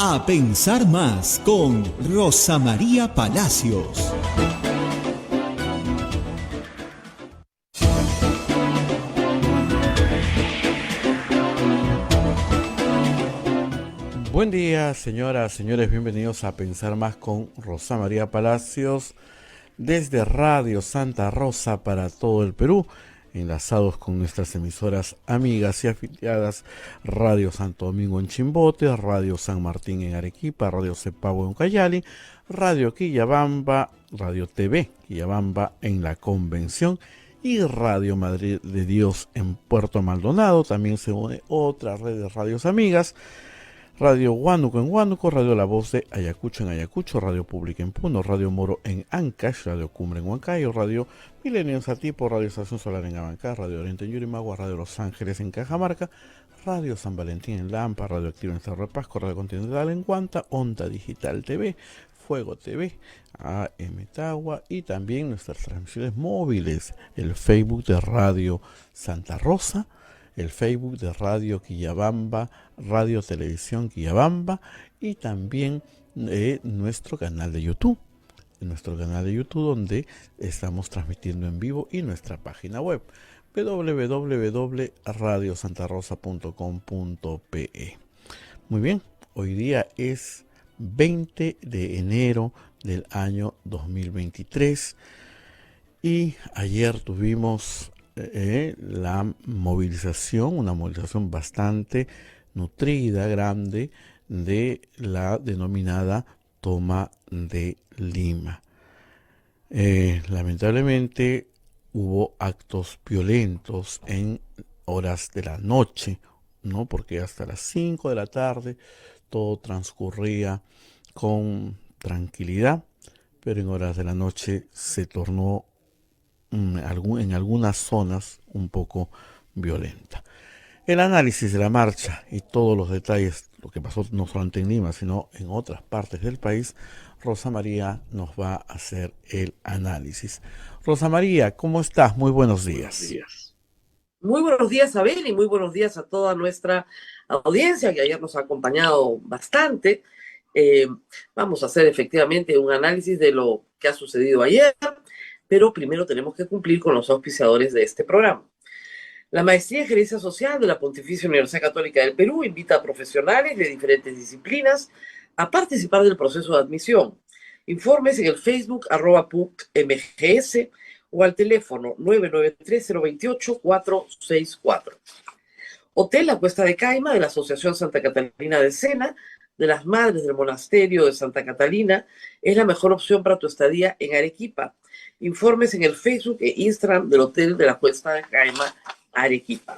A pensar más con Rosa María Palacios. Buen día, señoras, señores, bienvenidos a Pensar Más con Rosa María Palacios desde Radio Santa Rosa para todo el Perú, enlazados con nuestras emisoras amigas y afiliadas: Radio Santo Domingo en Chimbote, Radio San Martín en Arequipa, Radio Cepagua en Ucayali, Radio Quillabamba, Radio TV Quillabamba en La Convención y Radio Madrid de Dios en Puerto Maldonado. También se une otra red de radios amigas: Radio Huánuco en Huánuco, Radio La Voz de Ayacucho en Ayacucho, Radio Pública en Puno, Radio Moro en Ancash, Radio Cumbre en Huancayo, Radio Milenio en Satipo, Radio Estación Solar en Abancá, Radio Oriente en Yurimagua, Radio Los Ángeles en Cajamarca, Radio San Valentín en Lampa, Radio Activo en Cerro de Pasco, Radio Continental en Guanta, Onda Digital TV, Fuego TV, AM Tagua, y también nuestras transmisiones móviles: el Facebook de Radio Santa Rosa, el Facebook de Radio Quillabamba, Radio Televisión Quillabamba, y también nuestro canal de YouTube. Donde estamos transmitiendo en vivo, y nuestra página web www.radiosantarosa.com.pe. Muy bien, hoy día es 20 de enero del año 2023 y ayer tuvimos una movilización bastante nutrida, grande, de la denominada Toma de Lima. Lamentablemente hubo actos violentos en horas de la noche, ¿no? Porque hasta las 5 de la tarde todo transcurría con tranquilidad, pero en horas de la noche se tornó en algunas zonas un poco violenta. El análisis de la marcha y todos los detalles, lo que pasó no solamente en Lima, sino en otras partes del país, Rosa María nos va a hacer el análisis. Rosa María, ¿cómo estás? Muy buenos días. Muy buenos días, Abel, y muy buenos días a toda nuestra audiencia, que ayer nos ha acompañado bastante. Vamos a hacer efectivamente un análisis de lo que ha sucedido ayer, pero primero tenemos que cumplir con los auspiciadores de este programa. La Maestría en Gerencia Social de la Pontificia Universidad Católica del Perú invita a profesionales de diferentes disciplinas a participar del proceso de admisión. Informes en el Facebook @PUCMGS o al teléfono 993-028-464. Hotel La Cuesta de Caima de la Asociación Santa Catalina de Sena, de las Madres del Monasterio de Santa Catalina, es la mejor opción para tu estadía en Arequipa. Informes en el Facebook e Instagram del Hotel de la Cuesta de Caima, Arequipa.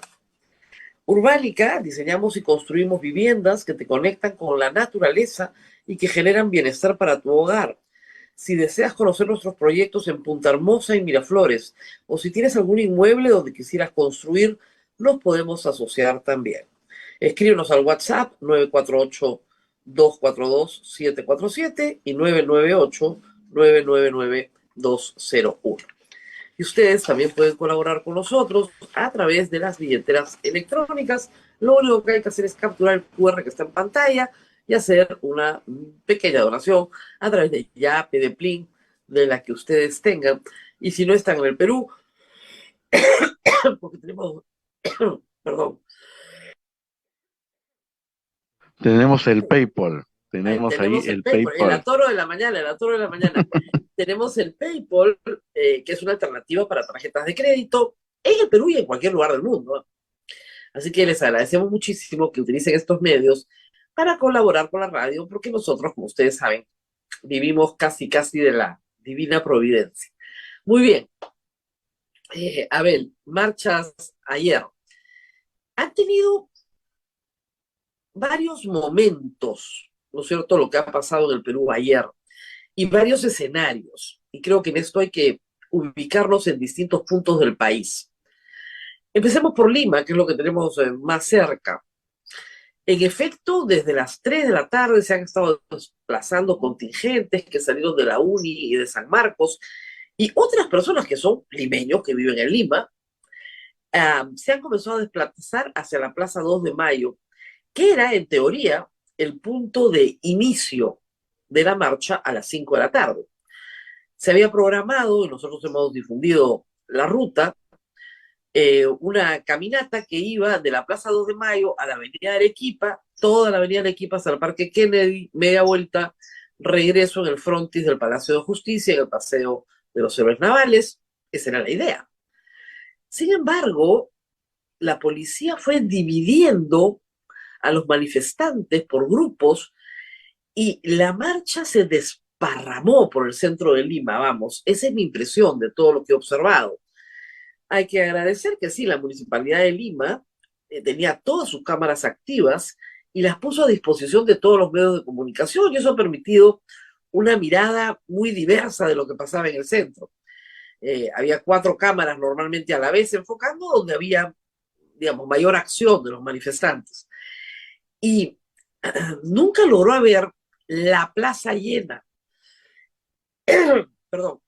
Urbálica, diseñamos y construimos viviendas que te conectan con la naturaleza y que generan bienestar para tu hogar. Si deseas conocer nuestros proyectos en Punta Hermosa y Miraflores, o si tienes algún inmueble donde quisieras construir, nos podemos asociar también. Escríbenos al WhatsApp 948-242-747 y 998-999-201. Y ustedes también pueden colaborar con nosotros a través de las billeteras electrónicas. Lo único que hay que hacer es capturar el QR que está en pantalla y hacer una pequeña donación a través de Yape, de Plin, de la que ustedes tengan. Y si no están en el Perú, porque tenemos, perdón. Tenemos el PayPal. Tenemos ahí el PayPal. El atoro de la mañana. Tenemos el PayPal, que es una alternativa para tarjetas de crédito en el Perú y en cualquier lugar del mundo. Así que les agradecemos muchísimo que utilicen estos medios para colaborar con la radio, porque nosotros, como ustedes saben, vivimos casi de la divina providencia. Muy bien. Abel, marchas ayer han tenido varios momentos, ¿no es cierto?, lo que ha pasado en el Perú ayer, y varios escenarios. Y creo que en esto hay que ubicarnos en distintos puntos del país. Empecemos por Lima, que es lo que tenemos más cerca. En efecto, desde las 3 de la tarde se han estado desplazando contingentes que salieron de la UNI y de San Marcos, y otras personas que son limeños, que viven en Lima, se han comenzado a desplazar hacia la Plaza 2 de Mayo, que era, en teoría, el punto de inicio de la marcha a las 5 de la tarde. Se había programado, y nosotros hemos difundido la ruta, una caminata que iba de la Plaza 2 de Mayo a la Avenida Arequipa, toda la Avenida Arequipa hasta el Parque Kennedy, media vuelta, regreso en el frontis del Palacio de Justicia, en el Paseo de los Héroes Navales. Esa era la idea. Sin embargo, la policía fue dividiendo a los manifestantes por grupos y la marcha se desparramó por el centro de Lima, vamos, esa es mi impresión de todo lo que he observado. Hay que agradecer que sí, la Municipalidad de Lima tenía todas sus cámaras activas y las puso a disposición de todos los medios de comunicación, y eso ha permitido una mirada muy diversa de lo que pasaba en el centro. Había 4 cámaras normalmente a la vez enfocando donde había, digamos, mayor acción de los manifestantes. Y nunca logró haber la plaza llena. Perdón.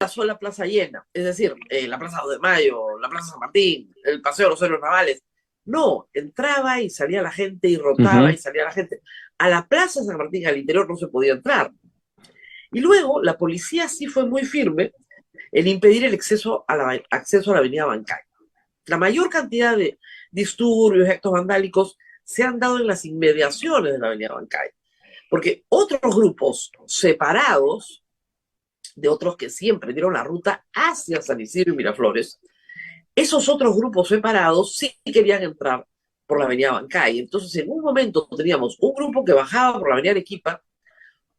La sola plaza llena, es decir, la Plaza 2 de Mayo, la Plaza San Martín, el Paseo de los Héroes Navales. No, entraba y salía la gente y rotaba y salía la gente. A la Plaza San Martín, al interior, no se podía entrar. Y luego la policía sí fue muy firme en impedir el acceso a la avenida Bancay. La mayor cantidad de disturbios, actos vandálicos, se han dado en las inmediaciones de la avenida Bancay, porque otros grupos separados de otros que siempre dieron la ruta hacia San Isidro y Miraflores, esos otros grupos separados sí querían entrar por la avenida Bancay. Entonces, en un momento teníamos un grupo que bajaba por la avenida Arequipa,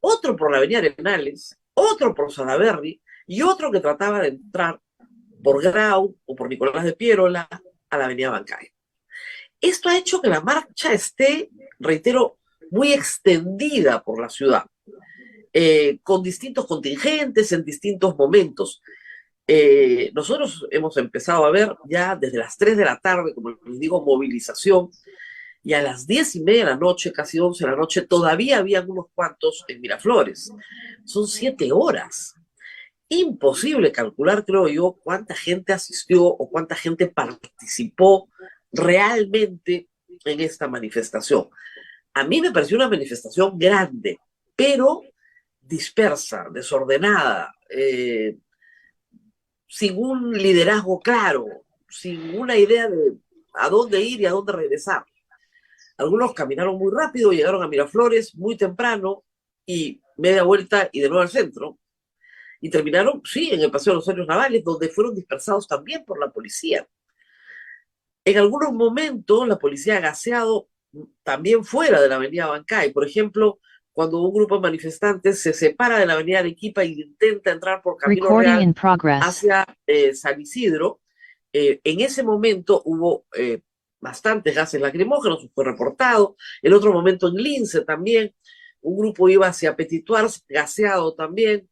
otro por la avenida Arenales, otro por Salaberry y otro que trataba de entrar por Grau o por Nicolás de Piérola a la avenida Bancay. Esto ha hecho que la marcha esté, reitero, muy extendida por la ciudad, con distintos contingentes en distintos momentos. Nosotros hemos empezado a ver ya desde las 3 de la tarde, como les digo, movilización, y a las 10:30 de la noche, casi 11 de la noche, todavía habían unos cuantos en Miraflores. Son 7 horas. Imposible calcular, creo yo, cuánta gente asistió o cuánta gente participó realmente en esta manifestación. A mí me pareció una manifestación grande, pero dispersa, desordenada, sin un liderazgo claro, sin una idea de a dónde ir y a dónde regresar. Algunos caminaron muy rápido, llegaron a Miraflores muy temprano y media vuelta y de nuevo al centro. Y terminaron, sí, en el Paseo de los Héroes Navales, donde fueron dispersados también por la policía. En algunos momentos la policía ha gaseado también fuera de la avenida Bancay. Por ejemplo, cuando un grupo de manifestantes se separa de la avenida Arequipa e intenta entrar por Camino Real hacia San Isidro, en ese momento hubo bastantes gases lacrimógenos, fue reportado. En otro momento en Lince también, un grupo iba hacia Petituars, gaseado también.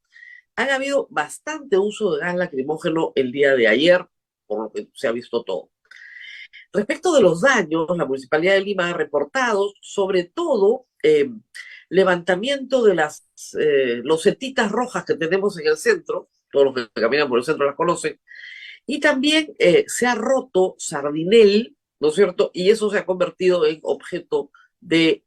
Han habido bastante uso de gas lacrimógeno el día de ayer, por lo que se ha visto todo. Respecto de los daños, la Municipalidad de Lima ha reportado, sobre todo, levantamiento de las losetitas rojas que tenemos en el centro, todos los que caminan por el centro las conocen, y también se ha roto Sardinel, ¿no es cierto? Y eso se ha convertido en objeto de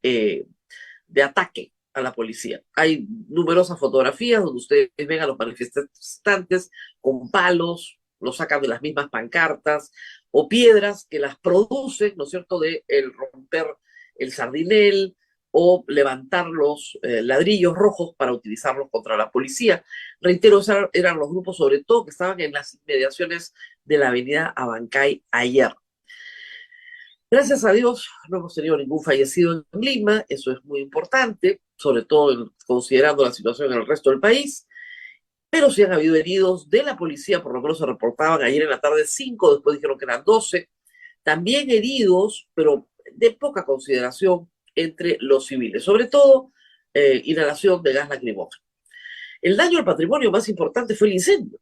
ataque a la policía. Hay numerosas fotografías donde ustedes ven a los manifestantes con palos, los sacan de las mismas pancartas, o piedras que las producen, ¿no es cierto?, de el romper el Sardinel o levantar los ladrillos rojos para utilizarlos contra la policía. Reitero, eran los grupos sobre todo que estaban en las inmediaciones de la avenida Abancay ayer. Gracias a Dios no hemos tenido ningún fallecido en Lima, eso es muy importante, sobre todo considerando la situación en el resto del país, pero sí han habido heridos de la policía, por lo menos se reportaban ayer en la tarde 5, después dijeron que eran 12, también heridos, pero de poca consideración entre los civiles, sobre todo inhalación de gas lacrimógeno. El daño al patrimonio más importante fue el incendio.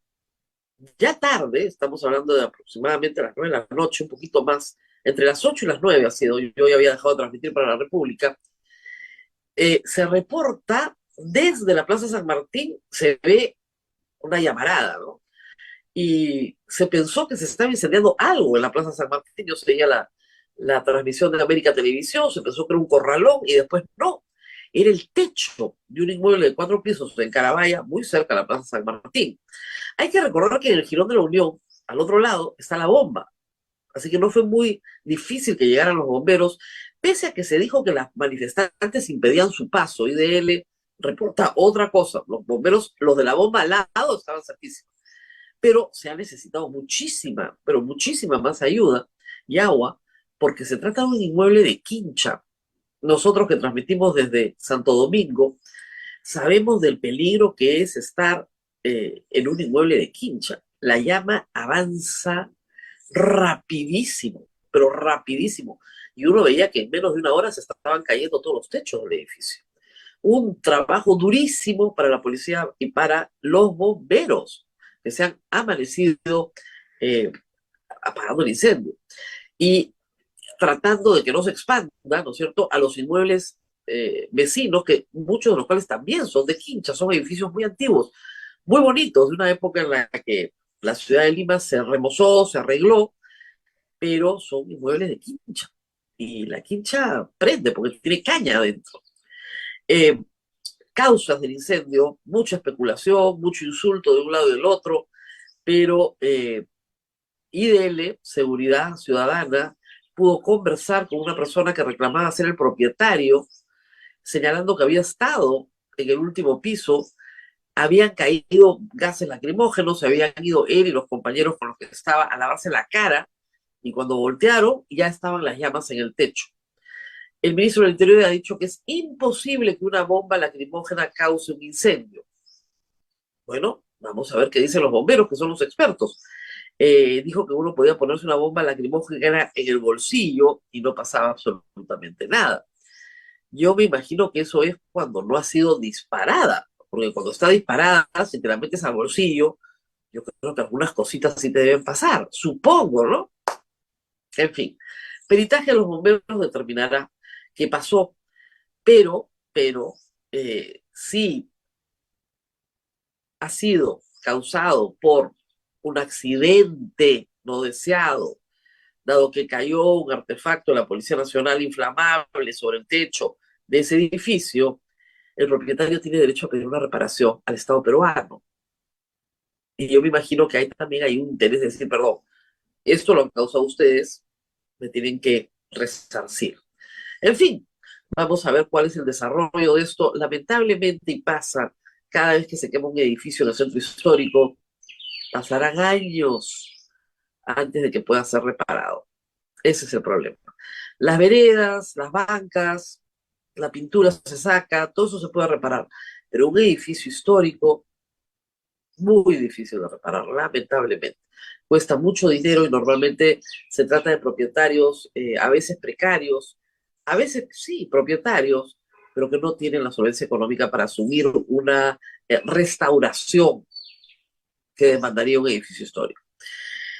Ya tarde, estamos hablando de aproximadamente las 9 de la noche, un poquito más, entre las 8 y las 9 ha sido, yo ya había dejado de transmitir para la República, se reporta desde la Plaza San Martín, se ve una llamarada, ¿no? Y se pensó que se estaba incendiando algo en la Plaza San Martín. Yo seguía la transmisión de América Televisión, se pensó que era un corralón y después no, era el techo de un inmueble de 4 pisos en Carabaya, muy cerca de la Plaza San Martín. Hay que recordar que en el Jirón de la Unión, al otro lado, está la bomba, así que no fue muy difícil que llegaran los bomberos, pese a que se dijo que las manifestantes impedían su paso. IDL reporta otra cosa, los bomberos, los de la bomba al lado estaban cerquísimos, pero se ha necesitado muchísima, pero muchísima más ayuda y agua, porque se trata de un inmueble de quincha. Nosotros que transmitimos desde Santo Domingo, sabemos del peligro que es estar en un inmueble de quincha. La llama avanza rapidísimo, pero rapidísimo. Y uno veía que en menos de una hora se estaban cayendo todos los techos del edificio. Un trabajo durísimo para la policía y para los bomberos, que se han amanecido eh, apagando el incendio. Y tratando de que no se expanda, ¿no es cierto?, a los inmuebles vecinos, que muchos de los cuales también son de quincha, son edificios muy antiguos, muy bonitos, de una época en la que la ciudad de Lima se remozó, se arregló, pero son inmuebles de quincha. Y la quincha prende porque tiene caña adentro. Eh, Causas del incendio, mucha especulación, mucho insulto de un lado y del otro, pero IDL, Seguridad Ciudadana, pudo conversar con una persona que reclamaba ser el propietario, señalando que había estado en el último piso, habían caído gases lacrimógenos, se habían ido él y los compañeros con los que estaba a lavarse la cara, y cuando voltearon ya estaban las llamas en el techo. El ministro del Interior ha dicho que es imposible que una bomba lacrimógena cause un incendio. Bueno, vamos a ver qué dicen los bomberos, que son los expertos. Dijo que uno podía ponerse una bomba lacrimógena en el bolsillo y no pasaba absolutamente nada. Yo me imagino que eso es cuando no ha sido disparada, porque cuando está disparada, si te la metes al bolsillo, yo creo que algunas cositas sí te deben pasar, supongo, ¿no? En fin, peritaje de los bomberos determinará qué pasó, pero sí ha sido causado por un accidente no deseado, dado que cayó un artefacto de la Policía Nacional inflamable sobre el techo de ese edificio, el propietario tiene derecho a pedir una reparación al Estado peruano. Y yo me imagino que ahí también hay un interés de decir, perdón, esto lo han causado ustedes, me tienen que resarcir. En fin, vamos a ver cuál es el desarrollo de esto. Lamentablemente, y pasa cada vez que se quema un edificio en el centro histórico, pasarán años antes de que pueda ser reparado. Ese es el problema. Las veredas, las bancas, la pintura se saca, todo eso se puede reparar. Pero un edificio histórico, muy difícil de reparar, lamentablemente. Cuesta mucho dinero y normalmente se trata de propietarios, a veces precarios, a veces sí, propietarios, pero que no tienen la solvencia económica para asumir una restauración que demandaría un edificio histórico.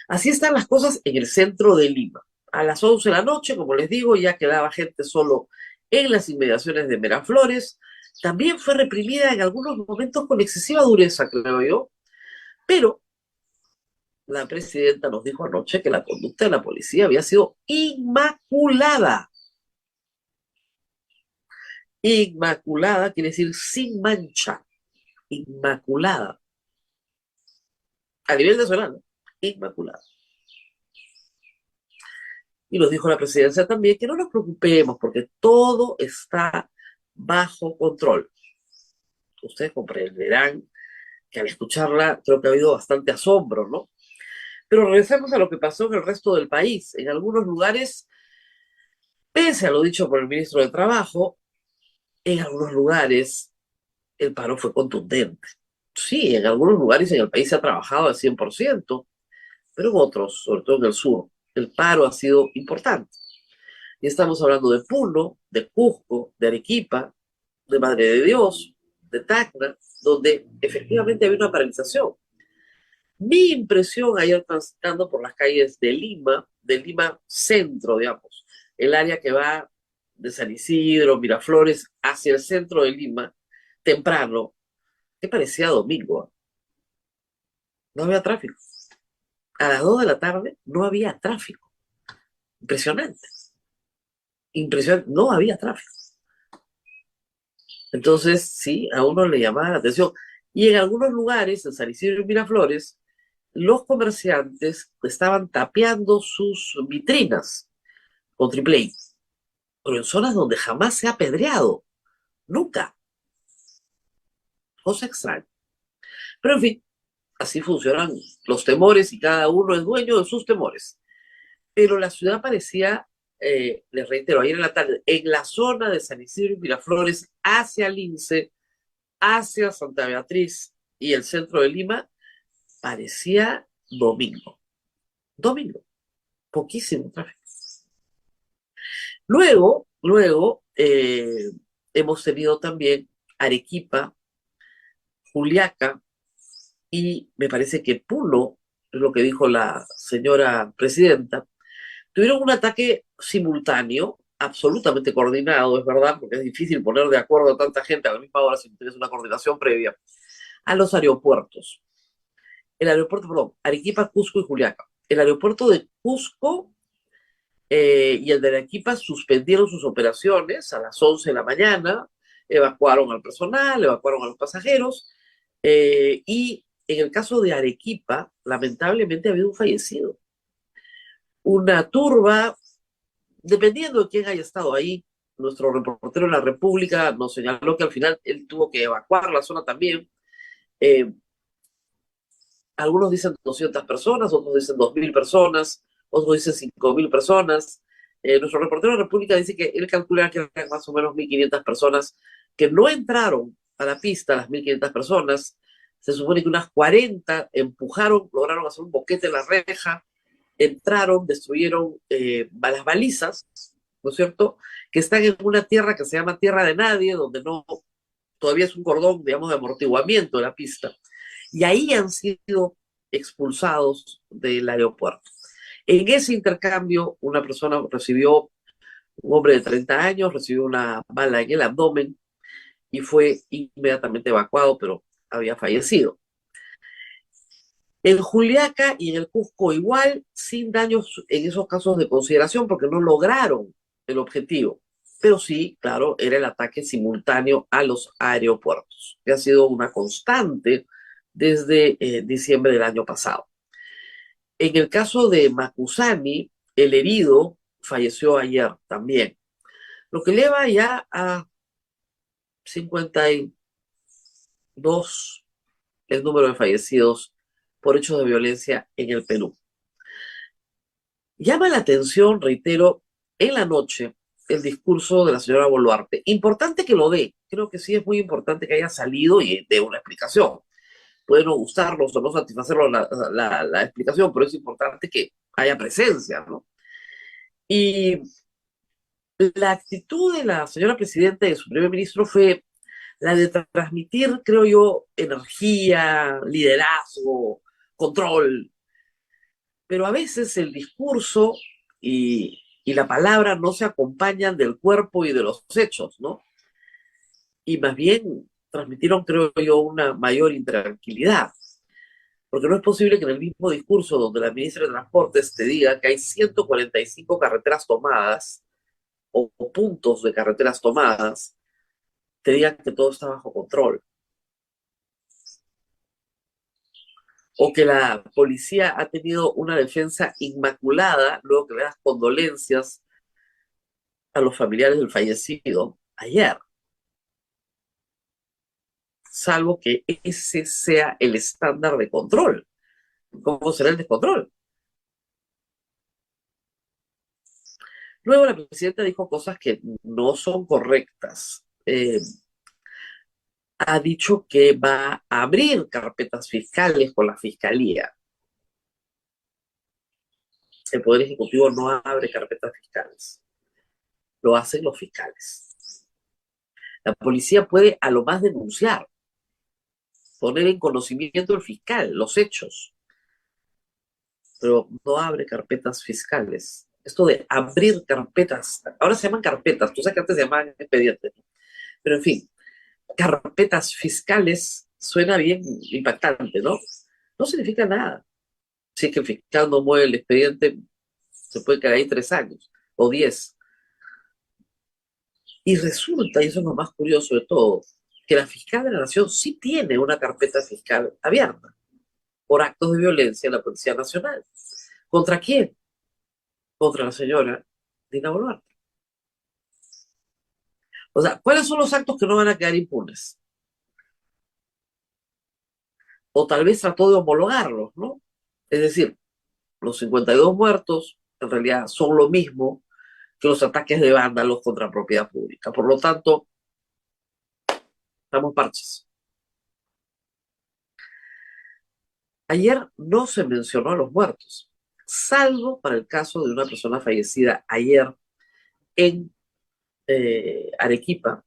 Así están las cosas en el centro de Lima. A las 11 de la noche, como les digo, ya quedaba gente solo en las inmediaciones de Miraflores. También fue reprimida en algunos momentos con excesiva dureza, creo yo, pero la presidenta nos dijo anoche que la conducta de la policía había sido inmaculada. Inmaculada quiere decir sin mancha. Inmaculada. A nivel nacional, inmaculada. Y nos dijo la presidencia también que no nos preocupemos porque todo está bajo control. Ustedes comprenderán que al escucharla creo que ha habido bastante asombro, ¿no? Pero regresemos a lo que pasó en el resto del país. En algunos lugares, pese a lo dicho por el ministro de Trabajo, en algunos lugares el paro fue contundente. Sí, en algunos lugares en el país se ha trabajado al 100%, pero en otros, sobre todo en el sur, el paro ha sido importante. Y estamos hablando de Puno, de Cusco, de Arequipa, de Madre de Dios, de Tacna, donde efectivamente había una paralización. Mi impresión ayer transitando por las calles de Lima Centro, digamos, el área que va de San Isidro, Miraflores, hacia el centro de Lima, temprano, que parecía domingo. No había tráfico. A las 2 de la tarde no había tráfico. Impresionante. impresionante, no había tráfico. Entonces, sí, a uno le llamaba la atención. Y en algunos lugares, en San Isidro y Miraflores, los comerciantes estaban tapeando sus vitrinas con triple I, pero en zonas donde jamás se ha apedreado, nunca, cosa extraña. Pero en fin, así funcionan los temores y cada uno es dueño de sus temores. Pero la ciudad parecía, les reitero, ayer en la tarde, en la zona de San Isidro y Miraflores, hacia Lince, hacia Santa Beatriz y el centro de Lima, parecía domingo. Domingo, poquísimo tráfico. Luego, hemos tenido también Arequipa, Juliaca y me parece que Puno, es lo que dijo la señora presidenta, tuvieron un ataque simultáneo, absolutamente coordinado, es verdad, porque es difícil poner de acuerdo a tanta gente a la misma hora si no tienes una coordinación previa, a los aeropuertos. El aeropuerto, perdón, Arequipa, Cusco y Juliaca. El aeropuerto de Cusco y el de Arequipa suspendieron sus operaciones a las 11 de la mañana, evacuaron al personal, evacuaron a los pasajeros, y en el caso de Arequipa, lamentablemente ha habido un fallecido. Una turba, dependiendo de quién haya estado ahí, nuestro reportero en la República nos señaló que al final él tuvo que evacuar la zona también. Eh, Algunos dicen 200 personas, otros dicen 2.000 personas, otros dicen 5.000 personas. Nuestro reportero de la República dice que él calcula que eran más o menos 1.500 personas que no entraron a la pista, las 1.500 personas. Se supone que unas 40 empujaron, lograron hacer un boquete en la reja, entraron, destruyeron las balizas, ¿no es cierto? Que están en una tierra que se llama Tierra de Nadie, donde no, todavía es un cordón, digamos, de amortiguamiento de la pista. Y ahí han sido expulsados del aeropuerto. En ese intercambio, una persona recibió, un hombre de 30 años, recibió una bala en el abdomen y fue inmediatamente evacuado, pero había fallecido. En Juliaca y en el Cusco igual, sin daños en esos casos de consideración, porque no lograron el objetivo. Pero sí, claro, era el ataque simultáneo a los aeropuertos, que ha sido una constante desde diciembre del año pasado. En el caso de Macusani, el herido falleció ayer también, lo que lleva ya a 52 el número de fallecidos por hechos de violencia en el Perú. Llama la atención, reitero, en la noche el discurso de la señora Boluarte. Importante que lo dé, creo que sí es muy importante que haya salido y dé una explicación. Puede no gustarlos o no satisfacerlos la explicación, pero es importante que haya presencia, ¿no? Y la actitud de la señora presidenta y de su primer ministro fue la de transmitir, creo yo, energía, liderazgo, control, pero a veces el discurso y la palabra no se acompañan del cuerpo y de los hechos, ¿no? Y más bien transmitieron, creo yo, una mayor intranquilidad, porque no es posible que en el mismo discurso donde la ministra de Transportes te diga que hay 145 carreteras tomadas o puntos de carreteras tomadas, te digan que todo está bajo control. O que la policía ha tenido una defensa inmaculada, luego que le das condolencias a los familiares del fallecido ayer, salvo que ese sea el estándar de control. ¿Cómo será el descontrol? Luego la presidenta dijo cosas que no son correctas. Ha dicho que va a abrir carpetas fiscales con la fiscalía. El Poder Ejecutivo no abre carpetas fiscales, lo hacen los fiscales. La policía puede a lo más denunciar, poner en conocimiento del fiscal los hechos, pero no abre carpetas fiscales. Esto de abrir carpetas, ahora se llaman carpetas, tú sabes que antes se llamaban expedientes, pero en fin, carpetas fiscales suena bien impactante, ¿no? No significa nada. Si es que el fiscal no mueve el expediente, se puede quedar ahí 3 años o 10. Y resulta, y eso es lo más curioso de todo, que la fiscal de la Nación sí tiene una carpeta fiscal abierta por actos de violencia en la Policía Nacional. ¿Contra quién? Contra la señora Dina Boluarte. O sea, ¿cuáles son los actos que no van a quedar impunes? O tal vez trató de homologarlos, ¿no? Es decir, los 52 muertos en realidad son lo mismo que los ataques de vándalos contra propiedad pública. Por lo tanto, estamos parches. Ayer no se mencionó a los muertos, salvo para el caso de una persona fallecida ayer en Arequipa,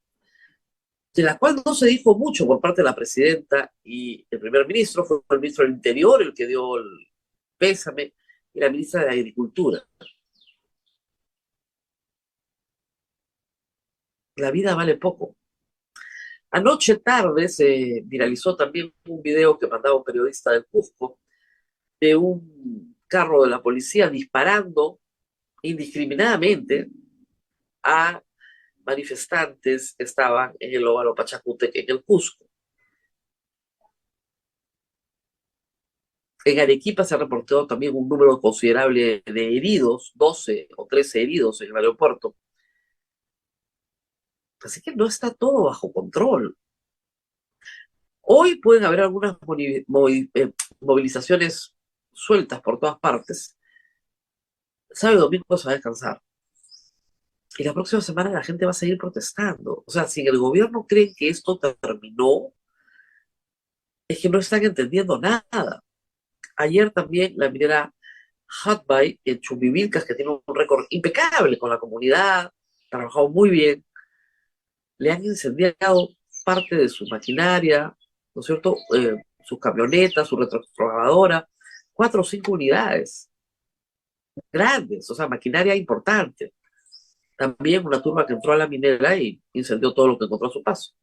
de la cual no se dijo mucho por parte de la presidenta y el primer ministro. Fue el ministro del Interior el que dio el pésame, y la ministra de Agricultura. La vida vale poco. Anoche tarde se viralizó también un video que mandaba un periodista del Cusco de un carro de la policía disparando indiscriminadamente a manifestantes que estaban en el óvalo Pachacútec, en el Cusco. En Arequipa se ha reportado también un número considerable de heridos, 12 o 13 heridos en el aeropuerto. Así que no está todo bajo control. Hoy pueden haber algunas movilizaciones sueltas por todas partes. Sábado y domingo se va a descansar. Y la próxima semana la gente va a seguir protestando. O sea, si en el gobierno creen que esto terminó, es que no están entendiendo nada. Ayer también la minera Hotbay en Chumbivilcas, que tiene un récord impecable con la comunidad, trabajado muy bien, le han incendiado parte de su maquinaria, ¿no es cierto? Sus camionetas, su retroexcavadora, 4 o 5 unidades grandes, o sea, maquinaria importante. También una turba que entró a la minera y incendió todo lo que encontró a su paso.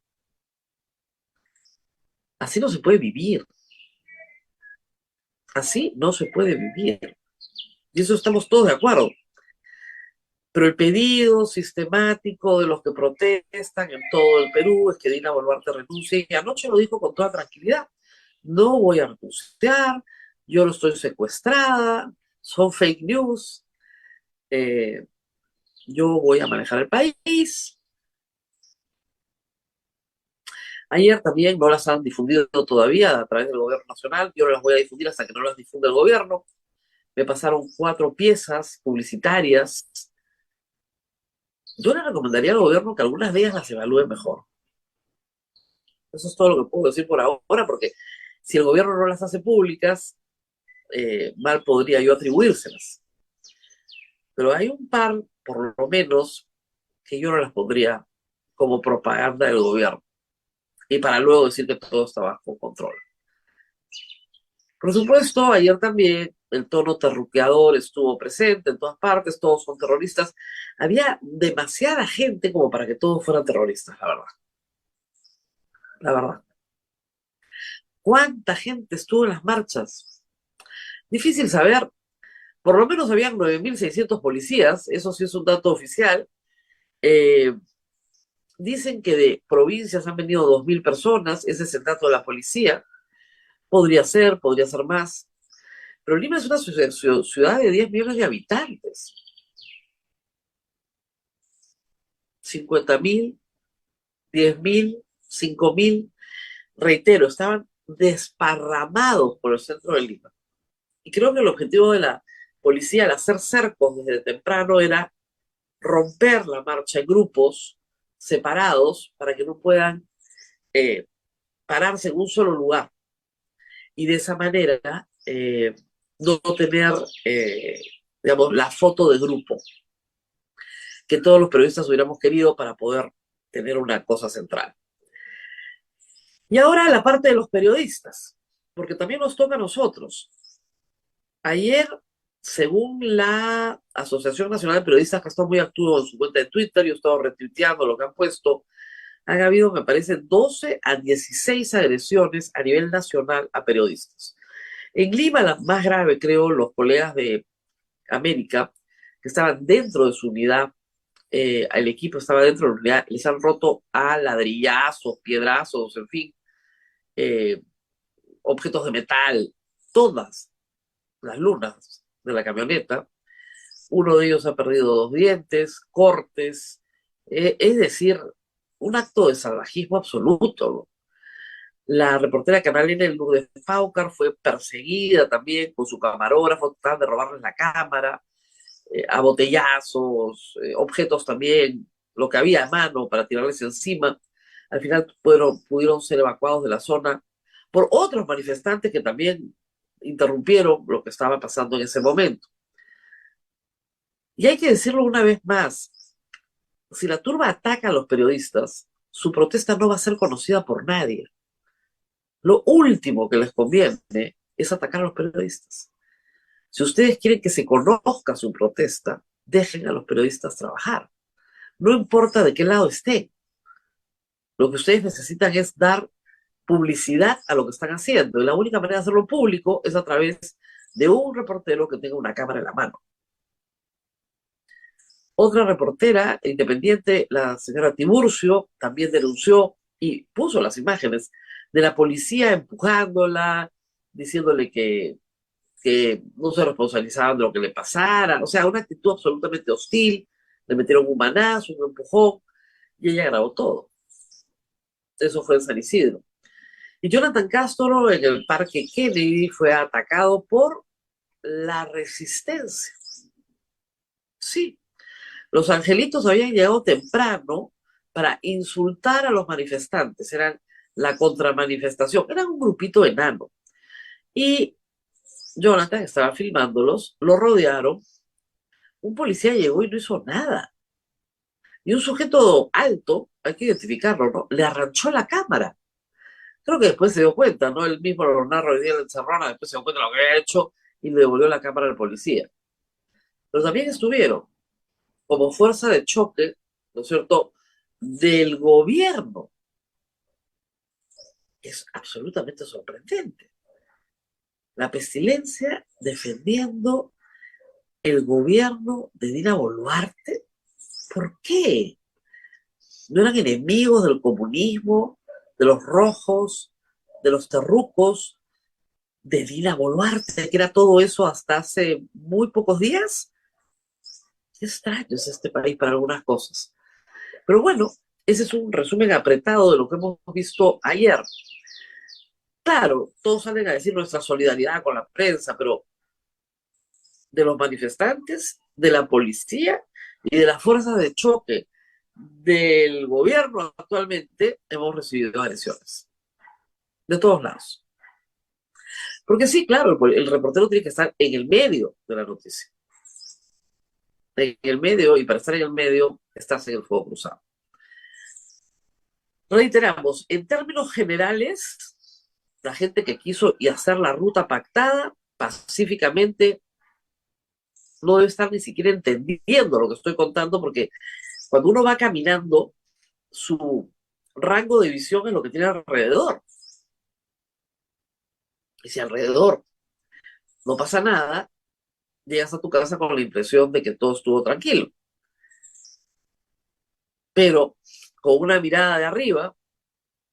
Así no se puede vivir. Así no se puede vivir. Y eso estamos todos de acuerdo. Pero el pedido sistemático de los que protestan en todo el Perú es que Dina Boluarte renuncie. Y anoche lo dijo con toda tranquilidad. No voy a renunciar, yo no estoy secuestrada, son fake news, yo voy a manejar el país. Ayer también no las han difundido todavía a través del gobierno nacional, yo no las voy a difundir hasta que no las difunda el gobierno. Me pasaron 4 piezas publicitarias. Yo le recomendaría al gobierno que algunas de ellas las evalúe mejor. Eso es todo lo que puedo decir por ahora, porque si el gobierno no las hace públicas, mal podría yo atribuírselas. Pero hay un par, por lo menos, que yo no las pondría como propaganda del gobierno. Y para luego decir que todo está bajo control. Por supuesto, ayer también el tono terruqueador estuvo presente en todas partes, todos son terroristas. Había demasiada gente como para que todos fueran terroristas, la verdad. La verdad. ¿Cuánta gente estuvo en las marchas? Difícil saber. Por lo menos habían 9.600 policías, eso sí es un dato oficial. Dicen que de provincias han venido 2.000 personas, ese es el dato de la policía. Podría ser más. Pero Lima es una ciudad de 10 millones de habitantes. 50.000, 10.000, 5.000, reitero, estaban desparramados por el centro de Lima. Y creo que el objetivo de la policía al hacer cercos desde temprano era romper la marcha en grupos separados para que no puedan pararse en un solo lugar. Y de esa manera no tener, digamos, la foto de grupo que todos los periodistas hubiéramos querido para poder tener una cosa central. Y ahora la parte de los periodistas, porque también nos toca a nosotros. Ayer, según la Asociación Nacional de Periodistas, que está muy activo en su cuenta de Twitter, yo he estado retuiteando lo que han puesto, han habido, me parece, 12 a 16 agresiones a nivel nacional a periodistas. En Lima, la más grave, creo, los colegas de América, que estaban dentro de su unidad el equipo estaba dentro de la unidad, les han roto a ladrillazos, piedrazos, en fin, eh, objetos de metal, todas las lunas de la camioneta. Uno de ellos ha perdido 2 dientes, cortes, es decir, un acto de salvajismo absoluto, ¿no? La reportera canalera Lourdes Paucar fue perseguida también con su camarógrafo, trataban de robarles la cámara, a botellazos, objetos también, lo que había a mano para tirarles encima. Al final pudieron ser evacuados de la zona por otros manifestantes que también interrumpieron lo que estaba pasando en ese momento. Y hay que decirlo una vez más, si la turba ataca a los periodistas, su protesta no va a ser conocida por nadie. Lo último que les conviene es atacar a los periodistas. Si ustedes quieren que se conozca su protesta, dejen a los periodistas trabajar. No importa de qué lado estén. Lo que ustedes necesitan es dar publicidad a lo que están haciendo. Y la única manera de hacerlo público es a través de un reportero que tenga una cámara en la mano. Otra reportera independiente, la señora Tiburcio, también denunció y puso las imágenes de la policía empujándola, diciéndole que no se responsabilizaban de lo que le pasara. O sea, una actitud absolutamente hostil. Le metieron un manazo, un empujón, y ella grabó todo. Eso fue en San Isidro. Y Jonathan Castro en el Parque Kennedy fue atacado por la resistencia. Sí, los angelitos habían llegado temprano para insultar a los manifestantes. Eran la contramanifestación. Eran un grupito enano. Y Jonathan estaba filmándolos, lo rodearon. Un policía llegó y no hizo nada. Y un sujeto alto, hay que identificarlo, ¿no? Le arranchó la cámara. Creo que después se dio cuenta, ¿no? Él mismo lo narra hoy día en la encerrona, después se dio cuenta de lo que había hecho y le devolvió la cámara al policía. Pero también estuvieron como fuerza de choque, ¿no es cierto?, del gobierno. Es absolutamente sorprendente. La pestilencia defendiendo el gobierno de Dina Boluarte. ¿Por qué? ¿No eran enemigos del comunismo, de los rojos, de los terrucos, de Dina Boluarte, que era todo eso hasta hace muy pocos días? Qué extraño es este país para algunas cosas. Pero bueno, ese es un resumen apretado de lo que hemos visto ayer. Claro, todos salen a decir nuestra solidaridad con la prensa, pero de los manifestantes, de la policía y de las fuerzas de choque del gobierno actualmente hemos recibido agresiones. De todos lados. Porque sí, claro, el reportero tiene que estar en el medio de la noticia. En el medio, y para estar en el medio, estás en el fuego cruzado. Reiteramos, en términos generales, la gente que quiso y hacer la ruta pactada pacíficamente no debe estar ni siquiera entendiendo lo que estoy contando, porque cuando uno va caminando, su rango de visión es lo que tiene alrededor. Y si alrededor no pasa nada, llegas a tu casa con la impresión de que todo estuvo tranquilo. Pero con una mirada de arriba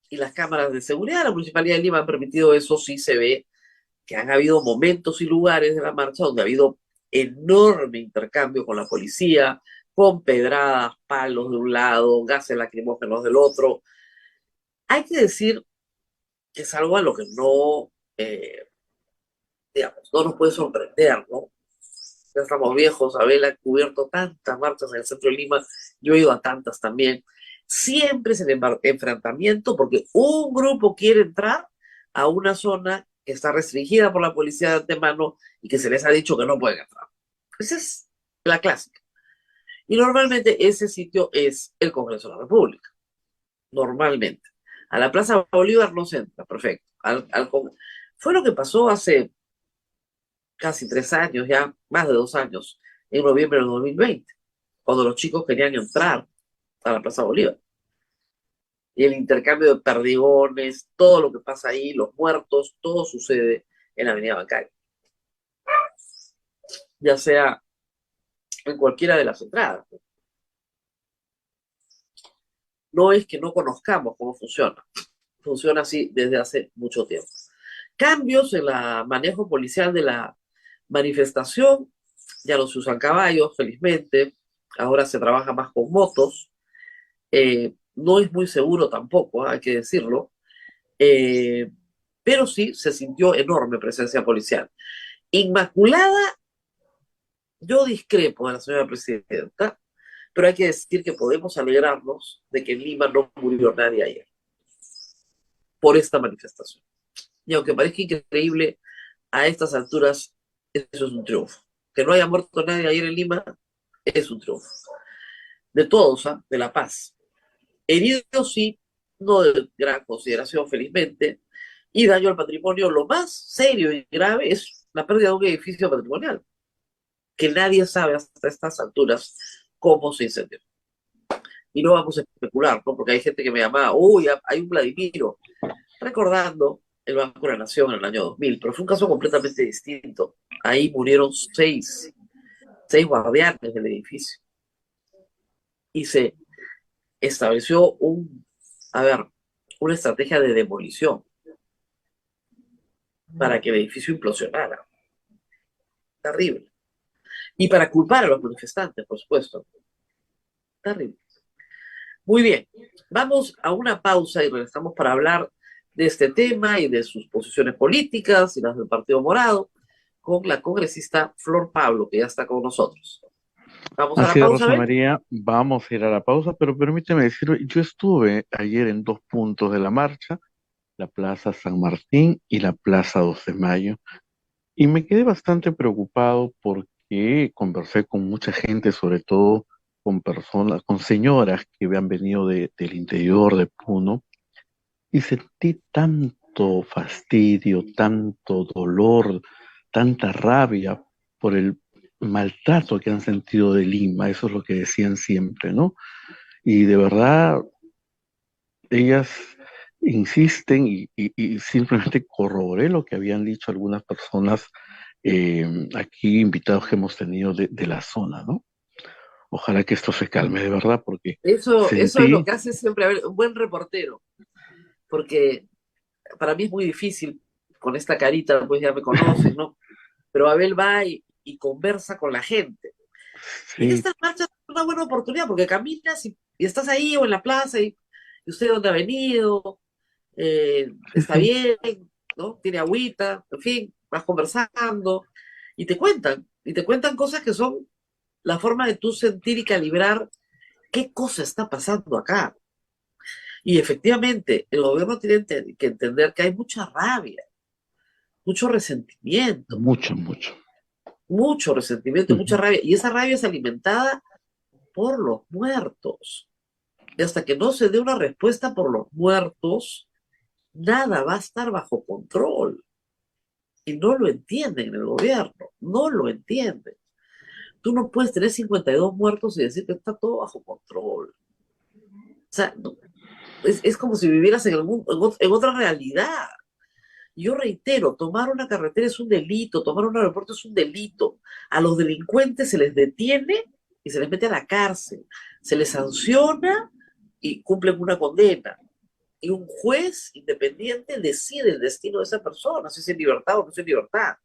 y las cámaras de seguridad de la Municipalidad de Lima han permitido eso, sí se ve que han habido momentos y lugares de la marcha donde ha habido enorme intercambio con la policía, con pedradas, palos de un lado, gases lacrimógenos del otro. Hay que decir que es algo a lo que no, digamos, no nos puede sorprender, ¿no? Ya estamos viejos, Abel ha cubierto tantas marchas en el centro de Lima, yo he ido a tantas también. Siempre es el enfrentamiento porque un grupo quiere entrar a una zona que está restringida por la policía de antemano y que se les ha dicho que no pueden entrar. Esa es la clásica. Y normalmente ese sitio es el Congreso de la República. Normalmente. A la Plaza Bolívar no se entra, perfecto. Fue lo que pasó hace casi 3 años, ya más de 2 años, en noviembre del 2020, cuando los chicos querían entrar a la Plaza Bolívar. Y el intercambio de perdigones, todo lo que pasa ahí, los muertos, todo sucede en la Avenida Bancaria. Ya sea en cualquiera de las entradas. no es que no conozcamos cómo funciona. Funciona así desde hace mucho tiempo. Cambios en el manejo policial de la manifestación, ya no se usan caballos, felizmente, ahora se trabaja más con motos, no es muy seguro tampoco, hay que decirlo, pero sí se sintió enorme presencia policial. Inmaculada, yo discrepo de la señora presidenta, pero hay que decir que podemos alegrarnos de que en Lima no murió nadie ayer por esta manifestación. Y aunque parezca increíble, a estas alturas eso es un triunfo. Que no haya muerto nadie ayer en Lima es un triunfo. De todos, ¿eh? De la paz. Heridos sí, no de gran consideración, felizmente, y daño al patrimonio. Lo más serio y grave es la pérdida de un edificio patrimonial, que nadie sabe hasta estas alturas cómo se incendió. Y no vamos a especular, ¿no? Porque hay gente que me llamaba, uy, hay un Vladimiro, recordando el Banco de la Nación en el año 2000, pero fue un caso completamente distinto. Ahí murieron seis guardianes del edificio. Y se estableció una estrategia de demolición para que el edificio implosionara. Terrible. Y para culpar a los manifestantes, por supuesto. Terrible. Muy bien, vamos a una pausa y regresamos para hablar de este tema y de sus posiciones políticas y las del Partido Morado con la congresista Flor Pablo, que ya está con nosotros. Vamos a la Así es, pausa, Rosa ¿ven? María, vamos a ir a la pausa, pero permíteme decir, yo estuve ayer en dos puntos de la marcha, la Plaza San Martín y la Plaza 12 de Mayo, y me quedé bastante preocupado porque conversé con mucha gente, sobre todo con personas, con señoras que habían venido del interior de Puno, y sentí tanto fastidio, tanto dolor, tanta rabia por el maltrato que han sentido de Lima, eso es lo que decían siempre, ¿no? Y de verdad, ellas insisten y simplemente corroboré lo que habían dicho algunas personas aquí, invitados que hemos tenido de la zona, ¿no? Ojalá que esto se calme de verdad, porque Eso es lo sentí, que hace siempre haber un buen reportero, porque para mí es muy difícil, con esta carita, pues ya me conocen, ¿no? Pero Abel va y conversa con la gente. Y sí, esta marcha es una buena oportunidad, porque caminas y estás ahí o en la plaza y usted dónde ha venido, sí, está sí, bien, ¿no? Tiene agüita, en fin, vas conversando y te cuentan cosas que son la forma de tú sentir y calibrar qué cosa está pasando acá. Y efectivamente, el gobierno tiene que entender que hay mucha rabia, mucho resentimiento, mucho. mucho resentimiento, mucha Ujú. rabia. Y esa rabia es alimentada por los muertos. Y hasta que no se dé una respuesta por los muertos, nada va a estar bajo control. Y no lo entienden en el gobierno, no lo entienden. Tú no puedes tener 52 muertos y decir que está todo bajo control. O sea, es como si vivieras en, el mundo, en otra realidad. Yo reitero, tomar una carretera es un delito, tomar un aeropuerto es un delito. A los delincuentes se les detiene y se les mete a la cárcel, se les sanciona y cumplen una condena. Y un juez independiente decide el destino de esa persona, si es en libertad o no es en libertad.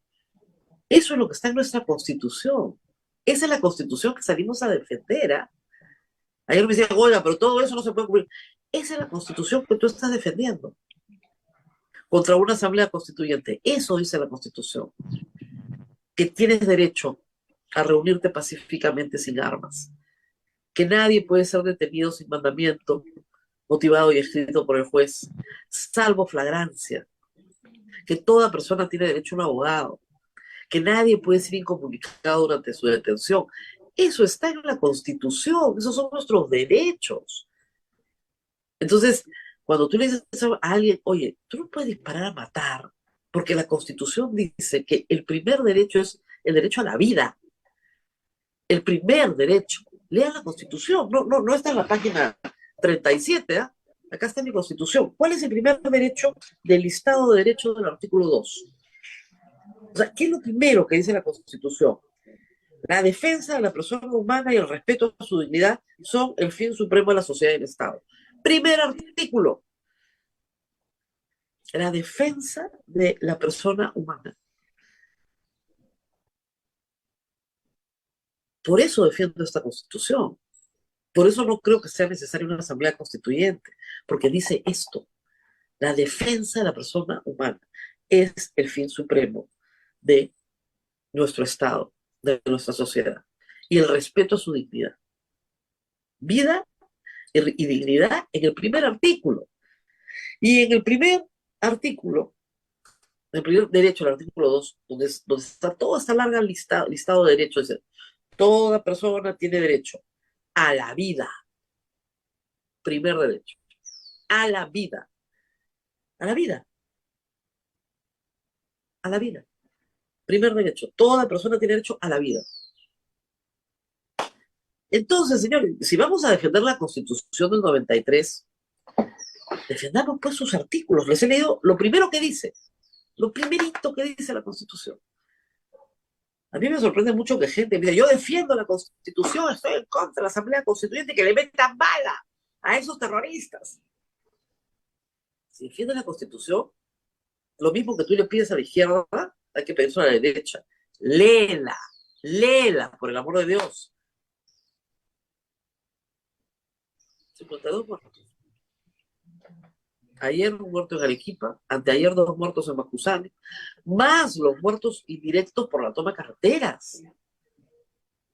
Eso es lo que está en nuestra Constitución. Esa es la Constitución que salimos a defender. ¿Ah? Ayer me decían, oiga, pero todo eso no se puede cumplir. Esa es la Constitución que tú estás defendiendo contra una asamblea constituyente. Eso dice la Constitución, que tienes derecho a reunirte pacíficamente sin armas, que nadie puede ser detenido sin mandamiento, motivado y escrito por el juez, salvo flagrancia, que toda persona tiene derecho a un abogado, que nadie puede ser incomunicado durante su detención. Eso está en la Constitución, esos son nuestros derechos. Entonces, cuando tú le dices a alguien, oye, tú no puedes disparar a matar, porque la Constitución dice que el primer derecho es el derecho a la vida, el primer derecho. Lean la Constitución, no está en la página 37, ¿eh? Acá está mi Constitución. ¿Cuál es el primer derecho del listado de derechos del artículo 2? O sea, ¿qué es lo primero que dice la Constitución? La defensa de la persona humana y el respeto a su dignidad son el fin supremo de la sociedad y del Estado. Primer artículo, la defensa de la persona humana. Por eso defiendo esta Constitución. Por eso no creo que sea necesaria una asamblea constituyente, porque dice esto: la defensa de la persona humana es el fin supremo de nuestro Estado, de nuestra sociedad, y el respeto a su dignidad. Vida y dignidad en el primer artículo. Y en el primer artículo, el primer derecho, el artículo 2, donde está toda esta larga listado de derechos, dice: toda persona tiene derecho a la vida. Primer derecho. A la vida. A la vida. A la vida. Primer derecho. Toda persona tiene derecho a la vida. Entonces, señores, si vamos a defender la Constitución del 93, defendamos pues sus artículos. Les he leído lo primero que dice. Lo primerito que dice la Constitución. A mí me sorprende mucho que gente diga: yo defiendo la Constitución, estoy en contra de la Asamblea Constituyente, que le metan bala a esos terroristas. Si defiende la Constitución, lo mismo que tú le pides a la izquierda, hay que pedirlo a la derecha. Léela, léela, por el amor de Dios. 52 muertos. Ayer un muerto en Arequipa, anteayer 2 muertos en Macusani, más los muertos indirectos por la toma de carreteras.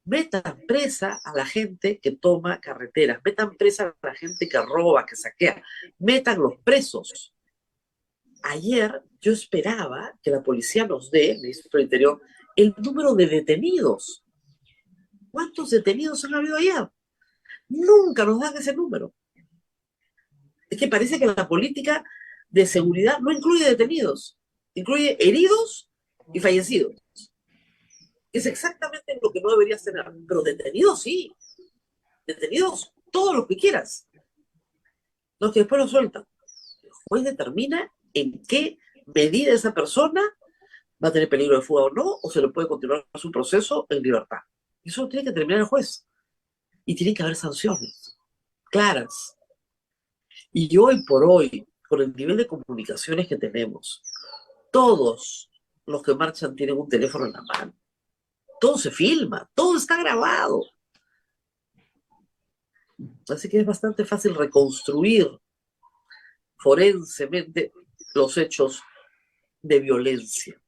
Metan presa a la gente que toma carreteras, metan presa a la gente que roba, que saquea, metan los presos. Ayer yo esperaba que la policía nos dé, ministro del Interior, el número de detenidos. ¿Cuántos detenidos han habido ayer? Nunca nos dan ese número. Es que parece que la política de seguridad no incluye detenidos, incluye heridos y fallecidos. Es exactamente lo que no debería ser, pero detenidos sí, detenidos todos los que quieras, los que después lo sueltan. El juez determina en qué medida esa persona va a tener peligro de fuga o no, o se le puede continuar su proceso en libertad. Eso tiene que terminar el juez. Y tiene que haber sanciones claras. Y hoy por hoy, con el nivel de comunicaciones que tenemos, todos los que marchan tienen un teléfono en la mano. Todo se filma, todo está grabado. Así que es bastante fácil reconstruir forensemente los hechos de violencia.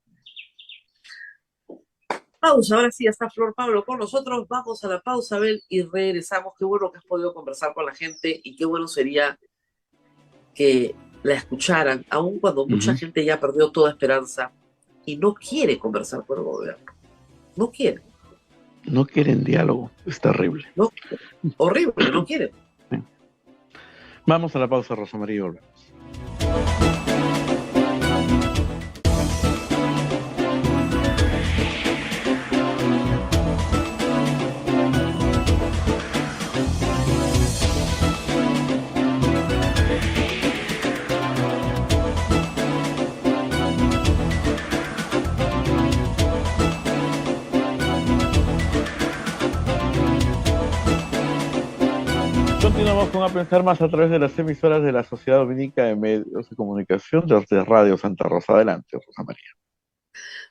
Pausa, ahora sí, ya está Flor Pablo con nosotros. Vamos a la pausa, Abel, y regresamos. Qué bueno que has podido conversar con la gente y qué bueno sería que la escucharan, aun cuando mucha gente ya perdió toda esperanza y no quiere conversar con el gobierno. No quiere. No quieren diálogo, es terrible. No, horrible, no quiere. Sí. Vamos a la pausa, Rosa María, y volvemos. Continuamos con A Pensar Más a través de las emisoras de la Sociedad Dominica de Medios de Comunicación desde Radio Santa Rosa. Adelante, Rosa María.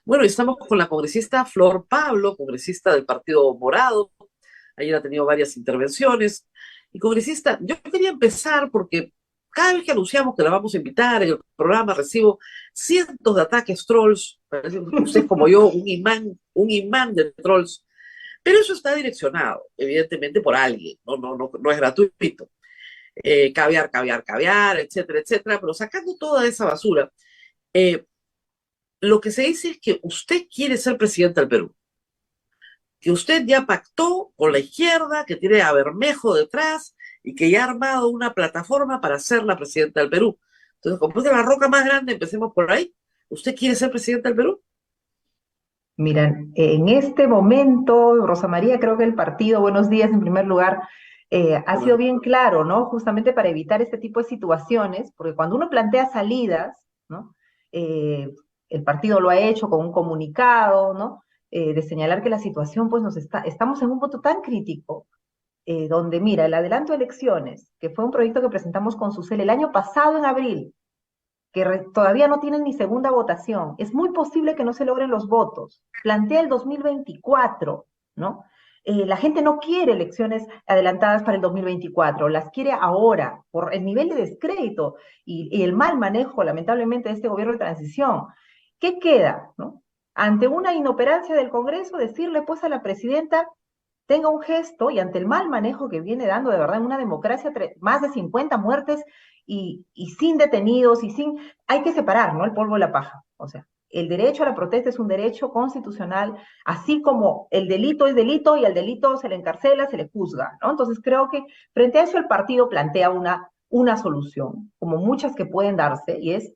Bueno, estamos con la congresista Flor Pablo, congresista del Partido Morado. Ayer ha tenido varias intervenciones. Y congresista, yo quería empezar porque cada vez que anunciamos que la vamos a invitar en el programa, recibo cientos de ataques trolls. Parece que usted, como yo, un imán de trolls. Pero eso está direccionado, evidentemente, por alguien, no es gratuito. Caviar, caviar, caviar, etcétera, etcétera. Pero sacando toda esa basura, lo que se dice es que usted quiere ser presidente del Perú, que usted ya pactó con la izquierda, que tiene a Bermejo detrás y que ya ha armado una plataforma para ser la presidenta del Perú. Entonces, como es de la roca más grande, empecemos por ahí. ¿Usted quiere ser presidenta del Perú? Mira, en este momento, Rosa María, creo que el partido, buenos días en primer lugar, ha sido bien claro, ¿no? Justamente para evitar este tipo de situaciones, porque cuando uno plantea salidas, ¿no? El partido lo ha hecho con un comunicado, ¿no? De señalar que la situación, pues, estamos en un punto tan crítico donde, mira, el adelanto de elecciones, que fue un proyecto que presentamos con Susel el año pasado en abril, que todavía no tienen ni segunda votación, es muy posible que no se logren los votos. Plantea el 2024, ¿no? La gente no quiere elecciones adelantadas para el 2024, las quiere ahora, por el nivel de descrédito y el mal manejo, lamentablemente, de este gobierno de transición. ¿Qué queda, no? Ante una inoperancia del Congreso, decirle pues a la presidenta, tenga un gesto, y ante el mal manejo que viene dando de verdad en una democracia, más de 50 muertes y sin detenidos, hay que separar, ¿no? El polvo de la paja. O sea, el derecho a la protesta es un derecho constitucional, así como el delito es delito y al delito se le encarcela, se le juzga, ¿no? Entonces creo que frente a eso el partido plantea una solución, como muchas que pueden darse, y es,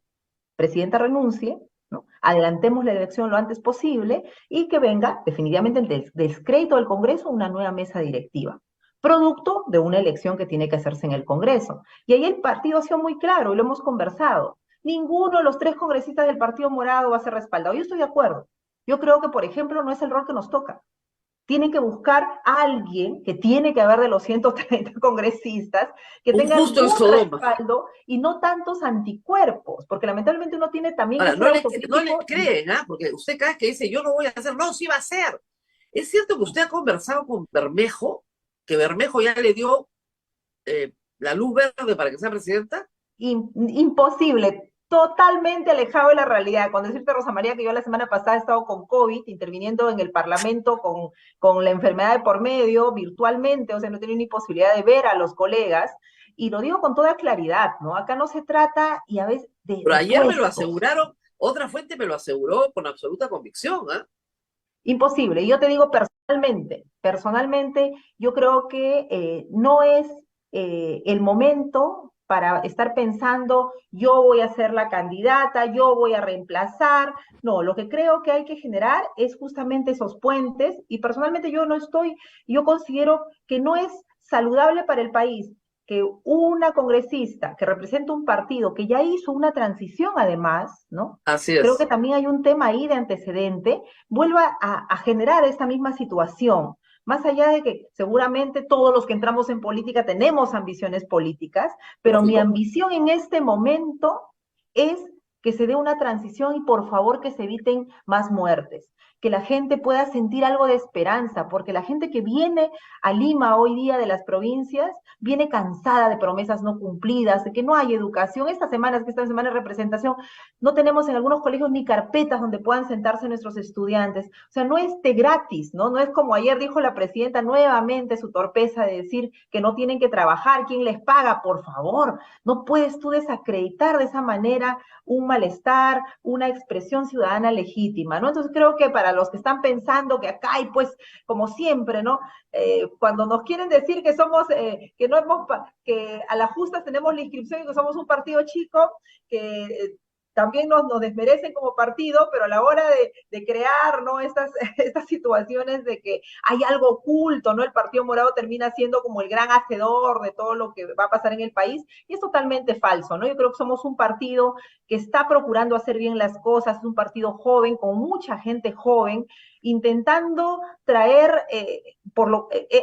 presidenta renuncie, ¿no? Adelantemos la elección lo antes posible y que venga definitivamente el descrédito del Congreso una nueva mesa directiva, producto de una elección que tiene que hacerse en el Congreso. Y ahí el partido ha sido muy claro y lo hemos conversado. Ninguno de los 3 congresistas del Partido Morado va a ser respaldado. Yo estoy de acuerdo. Yo creo que, por ejemplo, no es el rol que nos toca. Tienen que buscar a alguien, que tiene que haber de los 130 congresistas, que Un tenga justo en algún Sodoma. respaldo y no tantos anticuerpos, porque lamentablemente uno tiene también Ahora, que ser no le autocrítico. creen, ¿ah? Porque usted cada vez que dice, yo no voy a hacer, no, sí va a hacer. Es cierto que usted ha conversado con Bermejo, que Bermejo ya le dio la luz verde para que sea presidenta. Imposible, totalmente alejado de la realidad. Con decirte, Rosa María, que yo la semana pasada he estado con COVID, interviniendo en el Parlamento con la enfermedad de por medio, virtualmente, o sea, no he tenido ni posibilidad de ver a los colegas, y lo digo con toda claridad, ¿no? Acá no se trata, y a veces, Pero de ayer me lo puestos. aseguraron, otra fuente me lo aseguró con absoluta convicción, ¿ah? Imposible. Y yo te digo personalmente, yo creo que no es el momento para estar pensando, yo voy a ser la candidata, yo voy a reemplazar. No, lo que creo que hay que generar es justamente esos puentes, y personalmente yo considero que no es saludable para el país que una congresista que representa un partido que ya hizo una transición además, ¿no? Así Creo que es. también hay un tema ahí de antecedente, vuelva a generar esta misma situación. Más allá de que seguramente todos los que entramos en política tenemos ambiciones políticas, pero mi Lógico. ambición en este momento es que se dé una transición y por favor que se eviten más muertes, que la gente pueda sentir algo de esperanza, porque la gente que viene a Lima hoy día de las provincias viene cansada de promesas no cumplidas, de que no hay educación. Esta semana de representación, no tenemos en algunos colegios ni carpetas donde puedan sentarse nuestros estudiantes. O sea, no es de gratis, ¿no? No es como ayer dijo la presidenta nuevamente su torpeza de decir que no tienen que trabajar, ¿quién les paga? Por favor, no puedes tú desacreditar de esa manera un malestar, una expresión ciudadana legítima, ¿no? Entonces creo que para los que están pensando que acá hay, pues, como siempre, ¿no? Cuando nos quieren decir que somos, que no hemos, que a las justas tenemos la inscripción y que somos un partido chico, que también nos desmerecen como partido, pero a la hora de crear, ¿no? Estas situaciones de que hay algo oculto, ¿no? El Partido Morado termina siendo como el gran hacedor de todo lo que va a pasar en el país, y es totalmente falso, ¿no? Yo creo que somos un partido que está procurando hacer bien las cosas, es un partido joven, con mucha gente joven, intentando traer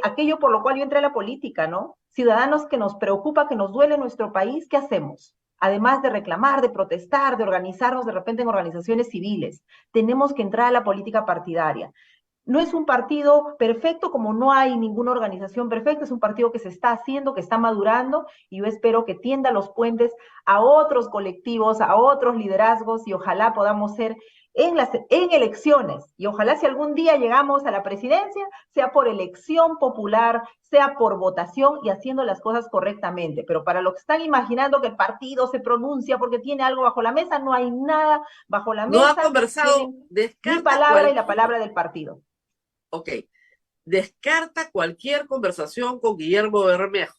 aquello por lo cual yo entré a la política, ¿no? Ciudadanos que nos preocupa, que nos duele nuestro país, ¿qué hacemos? Además de reclamar, de protestar, de organizarnos de repente en organizaciones civiles, tenemos que entrar a la política partidaria. No es un partido perfecto, como no hay ninguna organización perfecta, es un partido que se está haciendo, que está madurando, y yo espero que tienda los puentes a otros colectivos, a otros liderazgos, y ojalá podamos ser en elecciones, y ojalá si algún día llegamos a la presidencia, sea por elección popular, sea por votación y haciendo las cosas correctamente. Pero para los que están imaginando que el partido se pronuncia porque tiene algo bajo la mesa, no hay nada bajo la No ha mesa, conversado, tienen mi descarta palabra y la cualquier, palabra del partido. ok, descarta cualquier conversación con Guillermo Bermejo.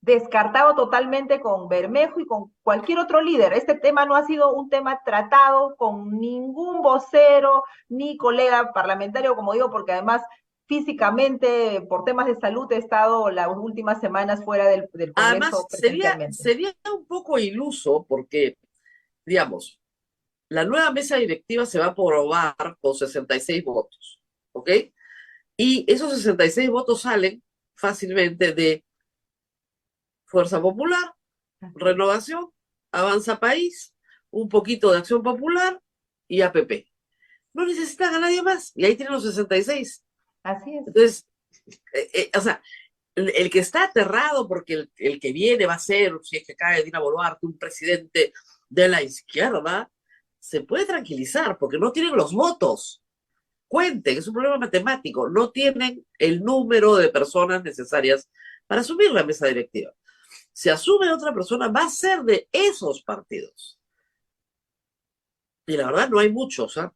Descartado totalmente con Bermejo y con cualquier otro líder. Este tema no ha sido un tema tratado con ningún vocero ni colega parlamentario, como digo, porque además físicamente, por temas de salud, he estado las últimas semanas fuera del Además, Congreso presencialmente. sería un poco iluso porque, digamos, la nueva mesa directiva se va a aprobar con 66 votos, ¿ok? Y esos 66 votos salen fácilmente de Fuerza Popular, Renovación, Avanza País, un poquito de Acción Popular y APP. No necesitan a nadie más, y ahí tienen los 66. Así es. Entonces, o sea, el que está aterrado porque el que viene va a ser, si es que cae Dina Boluarte, un presidente de la izquierda, se puede tranquilizar porque no tienen los votos. Cuenten, es un problema matemático, no tienen el número de personas necesarias para asumir la mesa directiva. Si asume otra persona, va a ser de esos partidos. Y la verdad no hay muchos, ¿ah?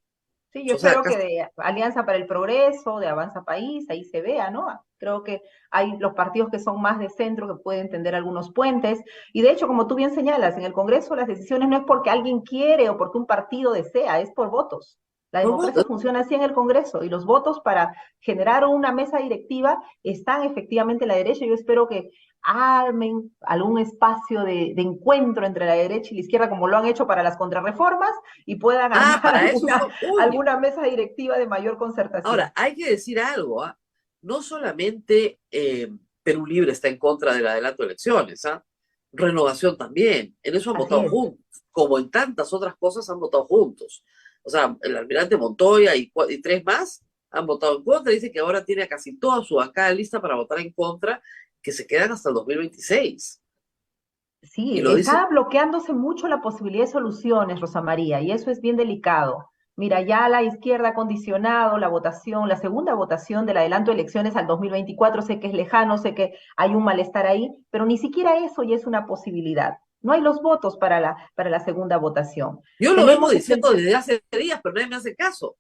Sí, yo O sea, espero que de Alianza para el Progreso, de Avanza País, ahí se vea, ¿no? Creo que hay los partidos que son más de centro que pueden tender algunos puentes. Y de hecho, como tú bien señalas, en el Congreso las decisiones no es porque alguien quiere o porque un partido desea, es por votos. La por democracia votos. funciona así en el Congreso y los votos para generar una mesa directiva están efectivamente en la derecha. Yo espero que armen algún espacio de encuentro entre la derecha y la izquierda, como lo han hecho para las contrarreformas, y puedan armar Para eso son, alguna mesa directiva de mayor concertación. Ahora, hay que decir algo, ¿ah? No solamente Perú Libre está en contra del adelanto de elecciones, ¿ah? Renovación también, en eso han votado juntos, como en tantas otras cosas han votado juntos. O sea, el almirante Montoya y 3 más han votado en contra, dice que ahora tiene a casi toda su bancada lista para votar en contra, que se quedan hasta el 2026. Sí, Y lo dice. está bloqueándose mucho la posibilidad de soluciones, Rosa María, y eso es bien delicado. Mira, ya la izquierda ha condicionado la votación, la segunda votación del adelanto de elecciones al 2024, sé que es lejano, sé que hay un malestar ahí, pero ni siquiera eso ya es una posibilidad. No hay los votos para la segunda votación. Yo lo vengo Tenemos diciendo desde hace días, pero nadie me hace caso.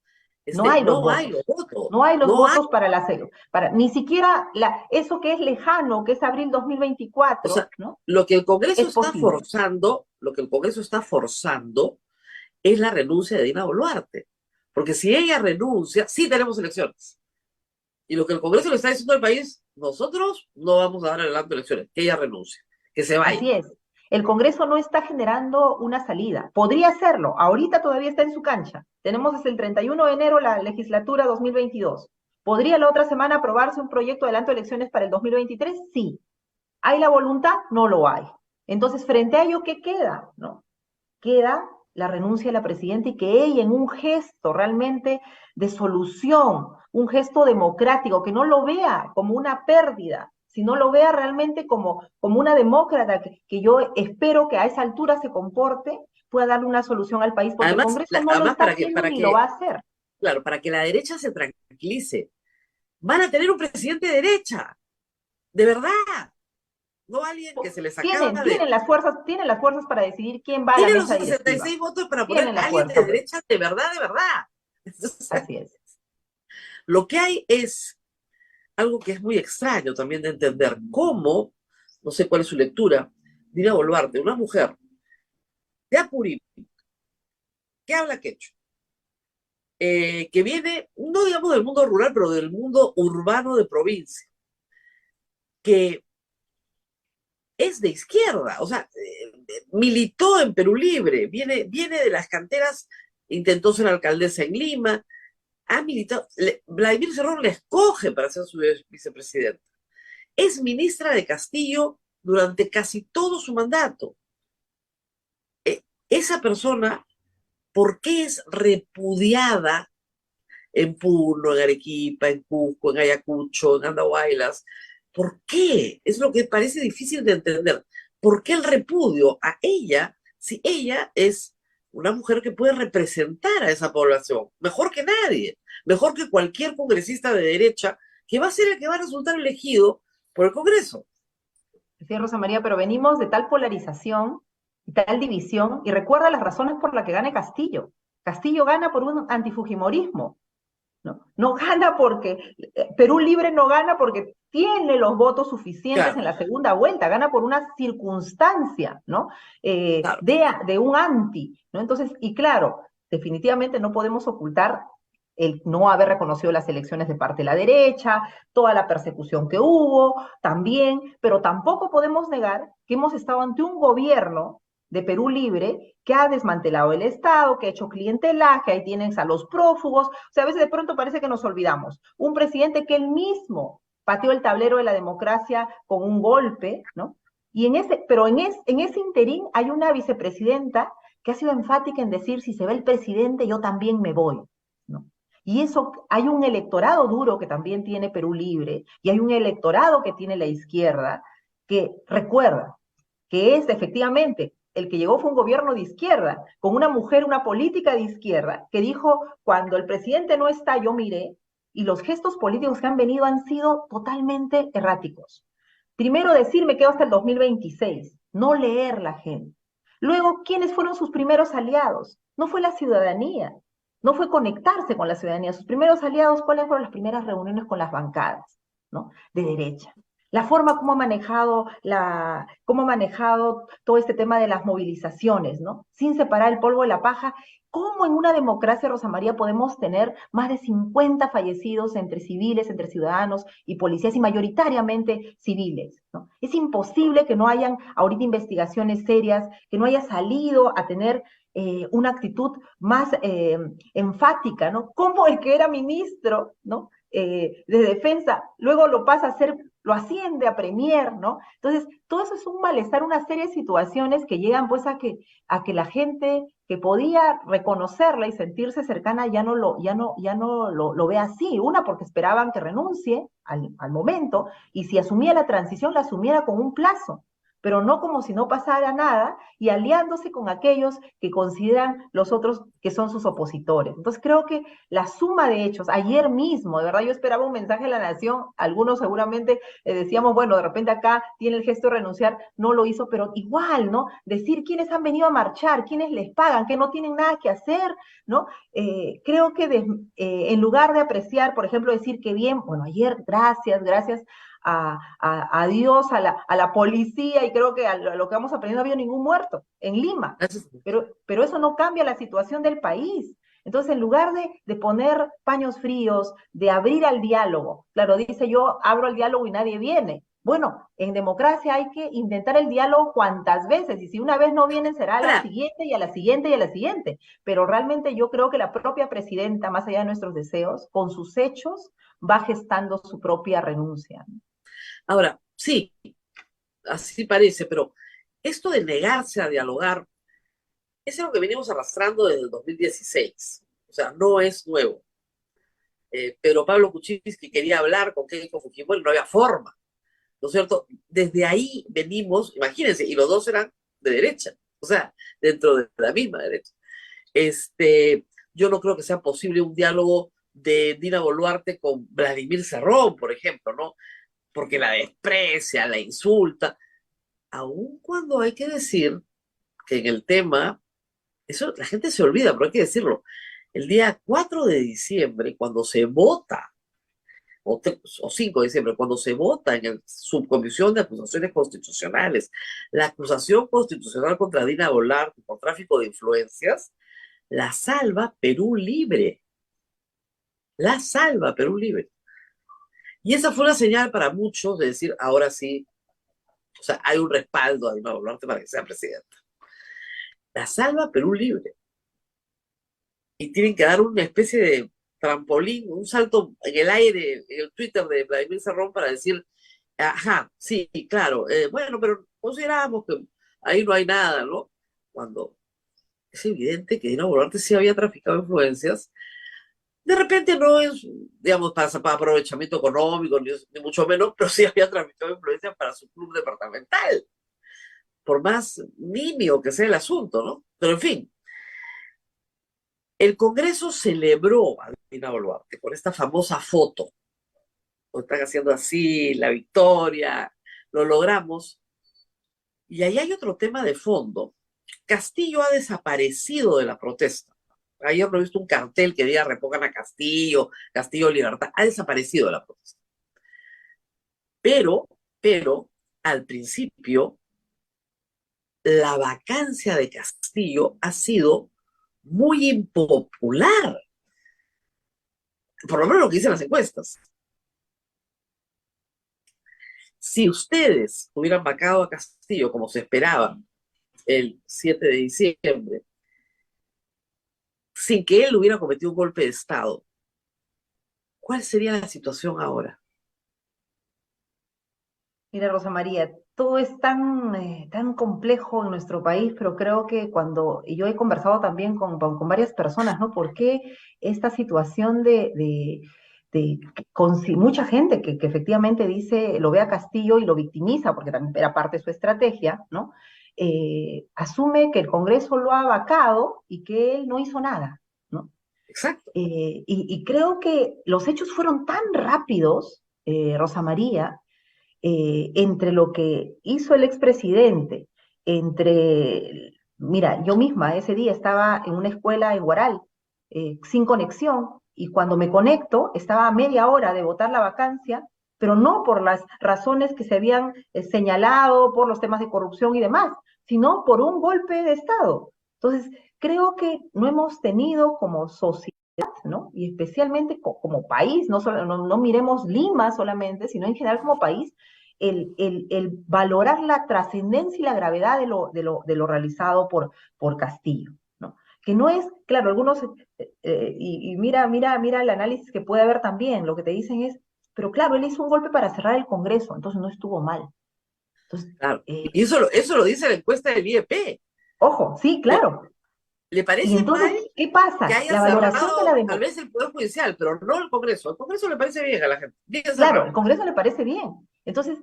No hay los No hay votos. los votos. No hay los No hay. votos para ni siquiera eso que es lejano, que es abril 2024, O sea, ¿no? lo que el Congreso Es está posible. forzando, lo que el Congreso está forzando es la renuncia de Dina Boluarte. Porque si ella renuncia, sí tenemos elecciones. Y lo que el Congreso le está diciendo al país, nosotros no vamos a dar adelante elecciones, que ella renuncie, que se vaya. Así es. El Congreso no está generando una salida. Podría hacerlo. Ahorita todavía está en su cancha. Tenemos hasta el 31 de enero la legislatura 2022. ¿Podría la otra semana aprobarse un proyecto de adelanto de elecciones para el 2023? Sí. ¿Hay la voluntad? No lo hay. Entonces, frente a ello, ¿qué queda? ¿No? Queda la renuncia de la presidenta y que ella en un gesto realmente de solución, un gesto democrático, que no lo vea como una pérdida, sino lo vea realmente como una demócrata que yo espero que a esa altura se comporte, pueda darle una solución al país, porque el Congreso no lo está haciendo ni lo va a hacer. Claro, para que la derecha se tranquilice. Van a tener un presidente de derecha, de verdad. No alguien que se les acaba tienen las fuerzas para decidir quién va a la tienen los mesa directiva. 66 votos para poner a alguien de derecha de verdad, de verdad. Así es. Lo que hay es algo que es muy extraño también de entender. ¿Cómo, no sé cuál es su lectura, Dina Boluarte, una mujer de Apurímac, que habla quechua, que viene, no digamos del mundo rural, pero del mundo urbano de provincia, que es de izquierda, o sea, militó en Perú Libre, viene de las canteras, intentó ser alcaldesa en Lima, ha militado, Vladimir Cerrón la escoge para ser su vicepresidenta. Es ministra de Castillo durante casi todo su mandato. Esa persona, ¿por qué es repudiada en Puno, en Arequipa, en Cusco, en Ayacucho, en Andahuaylas? ¿Por qué? Es lo que parece difícil de entender. ¿Por qué el repudio a ella si ella es una mujer que puede representar a esa población? Mejor que nadie, mejor que cualquier congresista de derecha que va a ser el que va a resultar elegido por el Congreso. Sí, Rosa María, pero venimos de tal polarización y tal división, y recuerda las razones por las que gane Castillo. Castillo gana por un antifujimorismo, ¿no? No gana porque, Perú Libre no gana porque tiene los votos suficientes en la segunda vuelta, gana por una circunstancia, ¿no? De un anti, ¿no? Entonces, y claro, definitivamente no podemos ocultar el no haber reconocido las elecciones de parte de la derecha, toda la persecución que hubo también, pero tampoco podemos negar que hemos estado ante un gobierno de Perú Libre que ha desmantelado el Estado, que ha hecho clientelaje, ahí tienen a los prófugos, o sea, a veces de pronto parece que nos olvidamos. Un presidente que él mismo pateó el tablero de la democracia con un golpe, ¿no? Pero en ese interín hay una vicepresidenta que ha sido enfática en decir, si se va el presidente, yo también me voy, ¿no? Y eso, hay un electorado duro que también tiene Perú Libre, y hay un electorado que tiene la izquierda, que recuerda que es efectivamente, el que llegó fue un gobierno de izquierda, con una mujer, una política de izquierda, que dijo, cuando el presidente no está, yo miré, y los gestos políticos que han venido han sido totalmente erráticos. Primero decir, me quedo hasta el 2026, no leer la gente. Luego, ¿quiénes fueron sus primeros aliados? No fue la ciudadanía, no fue conectarse con la ciudadanía. Sus primeros aliados, ¿cuáles fueron las primeras reuniones con las bancadas, ¿no? De derecha. La forma como ha manejado todo este tema de las movilizaciones, ¿no? Sin separar el polvo de la paja. ¿Cómo en una democracia, Rosa María, podemos tener más de 50 fallecidos entre civiles, entre ciudadanos y policías, y mayoritariamente civiles, ¿no? Es imposible que no hayan ahorita investigaciones serias, que no haya salido a tener una actitud más enfática, ¿no? Como el que era ministro, ¿no? De defensa, luego lo pasa a ser, lo asciende a premier, ¿no? Entonces, todo eso es un malestar, una serie de situaciones que llegan pues a que la gente que podía reconocerla y sentirse cercana ya no lo ve así. Una, porque esperaban que renuncie al momento, y si asumía la transición, la asumiera con un plazo, pero no como si no pasara nada, y aliándose con aquellos que consideran los otros que son sus opositores. Entonces creo que la suma de hechos, ayer mismo, de verdad yo esperaba un mensaje de la Nación, algunos seguramente decíamos, bueno, de repente acá tiene el gesto de renunciar, no lo hizo, pero igual, ¿no? Decir quiénes han venido a marchar, quiénes les pagan, que no tienen nada que hacer, ¿no? Creo que en lugar de apreciar, por ejemplo, decir que bien, bueno, ayer, gracias a Dios, a la policía, y creo que a lo que vamos aprendiendo, no ha habido ningún muerto en Lima, pero eso no cambia la situación del país. Entonces, en lugar de poner paños fríos, de abrir al diálogo, claro, dice yo abro el diálogo y nadie viene. Bueno, en democracia hay que intentar el diálogo cuantas veces, y si una vez no vienen será a la siguiente y a la siguiente y a la siguiente. Pero realmente yo creo que la propia presidenta, más allá de nuestros deseos, con sus hechos va gestando su propia renuncia. Ahora, sí, así parece, pero esto de negarse a dialogar es algo que venimos arrastrando desde el 2016. O sea, no es nuevo. Pero Pablo Kuczynski quería hablar con Keiko Fujimori, no había forma, ¿no es cierto? Desde ahí venimos, imagínense, y los dos eran de derecha, o sea, dentro de la misma derecha. Yo no creo que sea posible un diálogo de Dina Boluarte con Vladimir Cerrón, por ejemplo, ¿no? Porque la desprecia, la insulta, aun cuando hay que decir que en el tema, eso la gente se olvida, pero hay que decirlo, el día 4 de diciembre, cuando se vota, o 5 de diciembre, cuando se vota en la subcomisión de acusaciones constitucionales, la acusación constitucional contra Dina Boluarte por tráfico de influencias, la salva Perú Libre. La salva Perú Libre. Y esa fue una señal para muchos de decir, ahora sí, o sea, hay un respaldo a Dina Boluarte para que sea presidenta. La salva Perú Libre. Y tienen que dar una especie de trampolín, un salto en el aire, en el Twitter de Vladimir Cerrón para decir, ajá, sí, claro, bueno, pero consideramos que ahí no hay nada, ¿no? Cuando es evidente que Dina Boluarte sí había traficado influencias. De repente no es, digamos, para aprovechamiento económico, ni mucho menos, pero sí había traficado influencias para su club departamental, por más nimio que sea el asunto, ¿no? Pero en fin, el Congreso celebró a Dina Boluarte con esta famosa foto. Lo están haciendo así, la victoria, lo logramos. Y ahí hay otro tema de fondo. Castillo ha desaparecido de la protesta. Ayer no he visto un cartel que diga repongan a Castillo, Castillo Libertad. Ha desaparecido de la protesta. Pero, al principio, la vacancia de Castillo ha sido muy impopular. Por lo menos lo que dicen las encuestas. Si ustedes hubieran vacado a Castillo como se esperaba el 7 de diciembre, sin que él hubiera cometido un golpe de Estado, ¿cuál sería la situación ahora? Mira, Rosa María, todo es tan complejo en nuestro país, pero creo que y yo he conversado también con varias personas, ¿no? ¿Por qué esta situación mucha gente que efectivamente dice, lo ve a Castillo y lo victimiza, porque también era parte de su estrategia, ¿no? Asume que el Congreso lo ha vacado y que él no hizo nada, ¿no? Exacto. Y creo que los hechos fueron tan rápidos, Rosa María, entre lo que hizo el expresidente, mira, yo misma ese día estaba en una escuela en Huaral, sin conexión, y cuando me conecto estaba a media hora de votar la vacancia, pero no por las razones que se habían señalado, por los temas de corrupción y demás, sino por un golpe de Estado. Entonces, creo que no hemos tenido como sociedad, ¿no? Y especialmente como país, no miremos Lima solamente, sino en general como país, el valorar la trascendencia y la gravedad de lo realizado por Castillo, ¿no? Que no es, claro, algunos, y mira el análisis que puede haber también, lo que te dicen es, pero claro, él hizo un golpe para cerrar el Congreso, entonces no estuvo mal. Entonces, Claro. Y eso lo dice la encuesta del IEP. ojo, sí, ¿Le, claro. le Y parece entonces, mal ¿qué que pasa? haya La valoración de la cerrado tal democracia. vez el Poder Judicial, pero no el Congreso? El Congreso le parece bien a la gente, bien Claro, cerrado. el Congreso le parece bien. Entonces,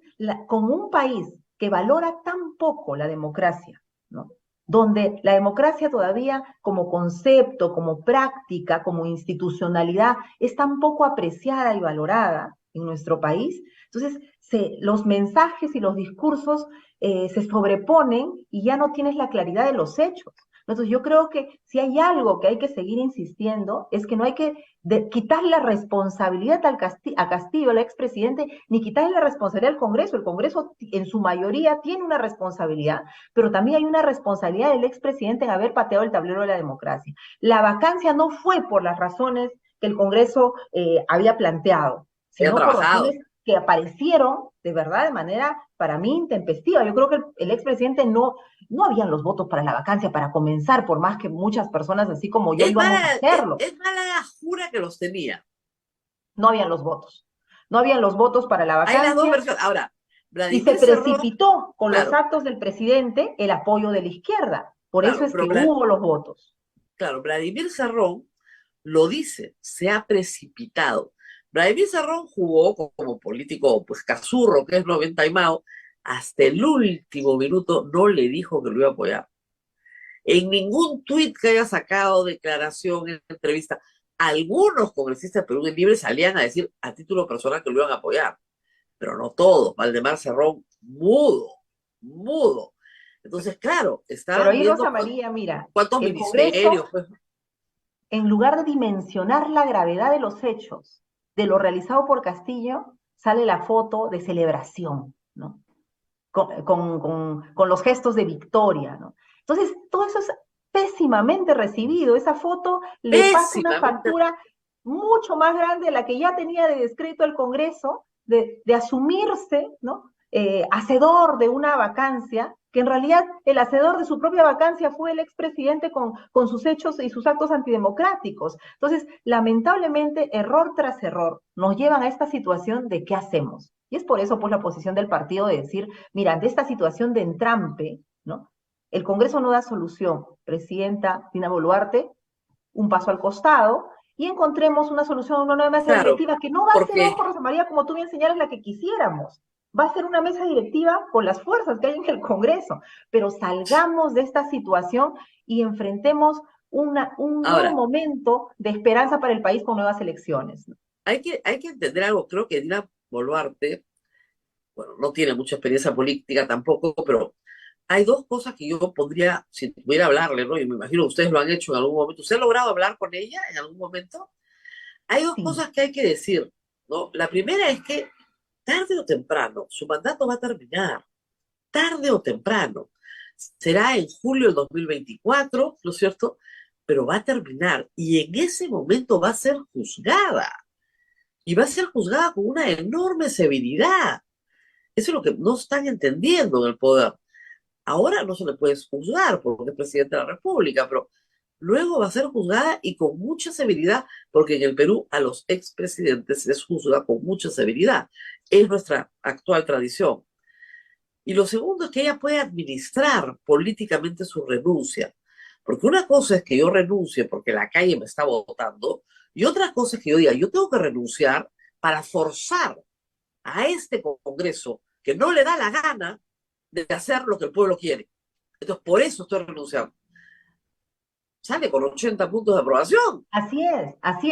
con un país que valora tan poco la democracia, ¿no? Donde la democracia todavía como concepto, como práctica, como institucionalidad, es tan poco apreciada y valorada en nuestro país, entonces los mensajes y los discursos se sobreponen y ya no tienes la claridad de los hechos. Entonces, yo creo que si hay algo que hay que seguir insistiendo, es que no hay que quitar la responsabilidad a Castillo, al expresidente, ni quitarle la responsabilidad al Congreso. El Congreso en su mayoría tiene una responsabilidad, pero también hay una responsabilidad del expresidente en haber pateado el tablero de la democracia. La vacancia no fue por las razones que el Congreso había planteado, Haya sino por trabajado. razones que aparecieron de verdad de manera para mí intempestiva. Yo creo que el expresidente no habían los votos para la vacancia para comenzar, por más que muchas personas así como yo Es íbamos a mala, hacerlo. es mala la jura que los tenía. No habían los votos. No habían los votos para la Hay las dos vacancia versiones. Ahora, y se Vladimir Cerrón, precipitó con los claro, actos del presidente el apoyo de la izquierda. Por eso claro, es que hubo los votos. claro, Vladimir Cerrón lo dice, se ha precipitado. Vladimir Cerrón jugó como político, pues cazurro, que es 90 y Mao, hasta el último minuto no le dijo que lo iba a apoyar. En ningún tuit que haya sacado, declaración, entrevista, algunos congresistas de Perú Libre salían a decir a título personal que lo iban a apoyar, pero no todos. Valdemar Cerrón, mudo, mudo. Entonces, claro, Pero estaban ahí, Rosa viendo María, mira, cuántos el Congreso, ministerios, pues. en lugar de dimensionar la gravedad de los hechos, de lo realizado por Castillo, sale la foto de celebración, ¿no? Con los gestos de victoria, ¿no? Entonces, todo eso es pésimamente recibido. Esa foto le pasa una Pésimamente. factura mucho más grande a la que ya tenía de descrito el Congreso, de asumirse, ¿no? Hacedor de una vacancia, que en realidad el hacedor de su propia vacancia fue el expresidente con sus hechos y sus actos antidemocráticos. Entonces, lamentablemente, error tras error nos llevan a esta situación de qué hacemos. Y es por eso, pues, la posición del partido de decir, mira, ante esta situación de entrampe, ¿no? El Congreso no da solución. Presidenta Dina Boluarte, un paso al costado, y encontremos una solución, una nueva mesa Claro, directiva, que no va a ser, porque, ojo, Rosa María, como tú bien señalas, la que quisiéramos. Va a ser una mesa directiva con las fuerzas que hay en el Congreso, pero salgamos de esta situación y enfrentemos un nuevo ahora, momento de esperanza para el país con nuevas elecciones. hay que entender algo. Creo que Dina Boluarte, bueno, no tiene mucha experiencia política tampoco, pero hay dos cosas que yo podría, si pudiera hablarle, ¿no? Y me imagino que ustedes lo han hecho en algún momento. ¿Usted ha logrado hablar con ella en algún momento? Hay dos Sí, cosas que hay que decir, ¿no? La primera es que tarde o temprano su mandato va a terminar, tarde o temprano. Será en julio del 2024, ¿no es cierto? Pero va a terminar y en ese momento va a ser juzgada y va a ser juzgada con una enorme severidad. Eso es lo que no están entendiendo en el poder. Ahora no se le puede juzgar porque es presidente de la República, pero luego va a ser juzgada y con mucha severidad, porque en el Perú a los expresidentes se les juzga con mucha severidad. Es nuestra actual tradición. Y lo segundo es que ella puede administrar políticamente su renuncia. Porque una cosa es que yo renuncie porque la calle me está votando, y otra cosa es que yo diga, yo tengo que renunciar para forzar a este Congreso que no le da la gana de hacer lo que el pueblo quiere. Entonces, por eso estoy renunciando. Sale con 80 puntos de aprobación. Así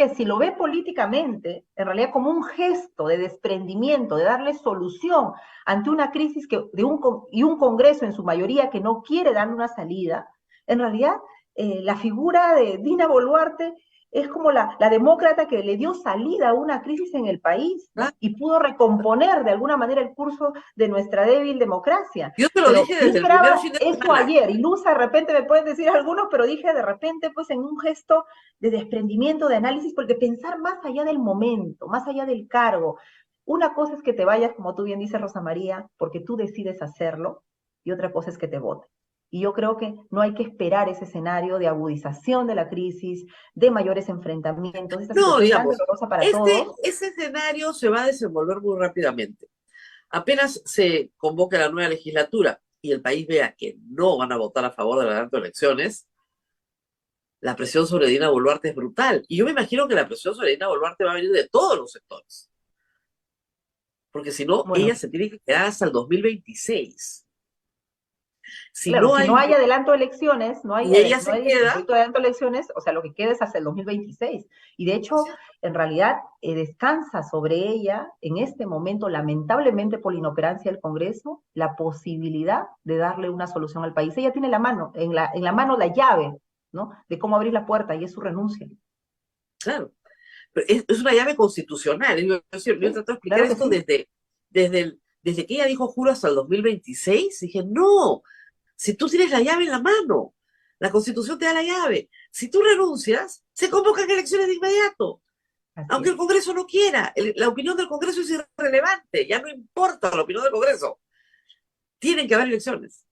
es. Si lo ve políticamente, en realidad como un gesto de desprendimiento, de darle solución ante una crisis y un Congreso en su mayoría que no quiere darle una salida, en realidad la figura de Dina Boluarte es como la demócrata que le dio salida a una crisis en el país, ¿no? ¿Ah? Y pudo recomponer de alguna manera el curso de nuestra débil democracia. Yo te lo Pero dije yo desde el primer esperaba fin de eso semana. ayer, y Luza de repente me pueden decir algunos, pero dije de repente pues en un gesto de desprendimiento, de análisis, porque pensar más allá del momento, más allá del cargo. Una cosa es que te vayas, como tú bien dices, Rosa María, porque tú decides hacerlo, y otra cosa es que te voten. Y yo creo que no hay que esperar ese escenario de agudización de la crisis, de mayores enfrentamientos, esta No, situación tan digamos, dolorosa para todos. ese escenario se va a desenvolver muy rápidamente. Apenas se convoque la nueva legislatura y el país vea que no van a votar a favor de las elecciones, la presión sobre Dina Boluarte es brutal. Y yo me imagino que la presión sobre Dina Boluarte va a venir de todos los sectores. Porque si no, ella Bueno, se tiene que quedar hasta el 2026. Si claro, no si hay no un... hay adelanto de elecciones, Y ella no se hay queda... proyecto de adelanto de elecciones, o sea, lo que queda es hasta el 2026. Y de hecho, en realidad, descansa sobre ella, en este momento, lamentablemente por la inoperancia del Congreso, la posibilidad de darle una solución al país. Ella tiene la mano, en la mano la llave, ¿no? De cómo abrir la puerta, y es su renuncia. Claro, pero es una llave constitucional. Yo he Sí, tratado de explicar claro que esto sí. desde que ella dijo juro hasta el 2026. Dije, no, si tú tienes la llave en la mano, la Constitución te da la llave. Si tú renuncias, se convocan elecciones de inmediato. Así Aunque es. el Congreso no quiera, la opinión del Congreso es irrelevante, ya no importa la opinión del Congreso. Tienen que haber elecciones.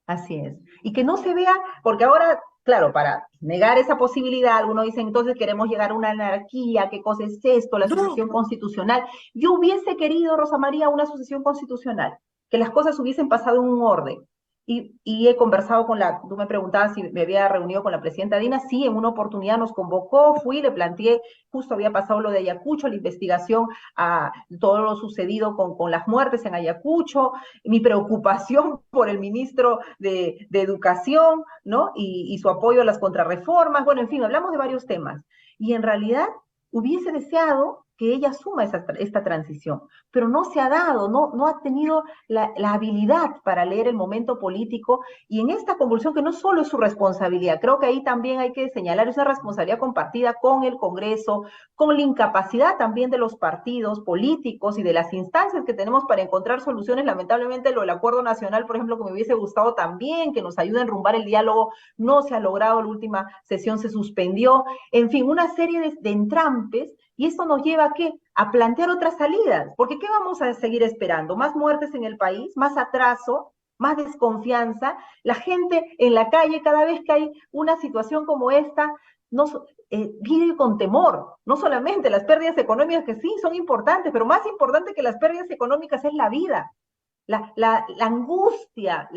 Así es. Y que no se vea, porque ahora, claro, para negar esa posibilidad, algunos dicen, entonces queremos llegar a una anarquía, ¿qué cosa es esto? La No, sucesión constitucional. Yo hubiese querido, Rosa María, una sucesión constitucional, que las cosas hubiesen pasado en un orden. Y he conversado tú me preguntabas si me había reunido con la presidenta Dina, sí, en una oportunidad nos convocó, fui, le planteé, justo había pasado lo de Ayacucho, la investigación a todo lo sucedido con las muertes en Ayacucho, mi preocupación por el ministro de Educación, ¿no? Y su apoyo a las contrarreformas, bueno, en fin, hablamos de varios temas. Y en realidad hubiese deseado que ella asuma esta transición, pero no se ha dado, no ha tenido la habilidad para leer el momento político y en esta convulsión que no solo es su responsabilidad, creo que ahí también hay que señalar, es una responsabilidad compartida con el Congreso, con la incapacidad también de los partidos políticos y de las instancias que tenemos para encontrar soluciones. Lamentablemente lo del Acuerdo Nacional, por ejemplo, que me hubiese gustado también, que nos ayude a enrumbar el diálogo, no se ha logrado, la última sesión se suspendió, en fin, una serie de entrampes. Y esto nos lleva ¿a qué? A plantear otras salidas, porque ¿qué vamos a seguir esperando? ¿Más muertes en el país? ¿Más atraso? ¿Más desconfianza? La gente en la calle, cada vez que hay una situación como esta, no, vive con temor, no solamente las pérdidas económicas, que sí son importantes, pero más importante que las pérdidas económicas es la vida. La angustia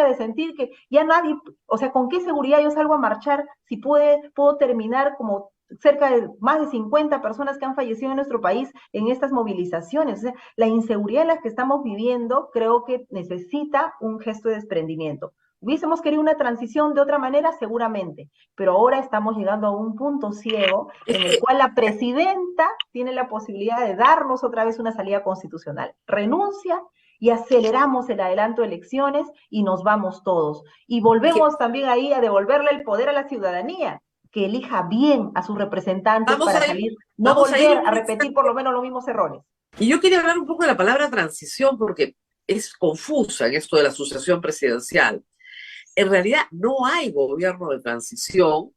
de sentir que ya nadie, o sea, ¿con qué seguridad yo salgo a marchar si puedo terminar como cerca de más de 50 personas que han fallecido en nuestro país en estas movilizaciones? O sea, la inseguridad en la que estamos viviendo creo que necesita un gesto de desprendimiento. Hubiésemos querido una transición de otra manera, seguramente, pero ahora estamos llegando a un punto ciego es en el que cual la presidenta tiene la posibilidad de darnos otra vez una salida constitucional. Renuncia y aceleramos el adelanto de elecciones y nos vamos todos. Y es que volvemos también ahí a devolverle el poder a la ciudadanía, que elija bien a sus representantes vamos para a ir, salir, no vamos a ir volver en a un repetir instante. por lo menos los mismos errores. Y yo quería hablar un poco de la palabra transición porque es confusa en esto de la sucesión presidencial. En realidad no hay gobierno de transición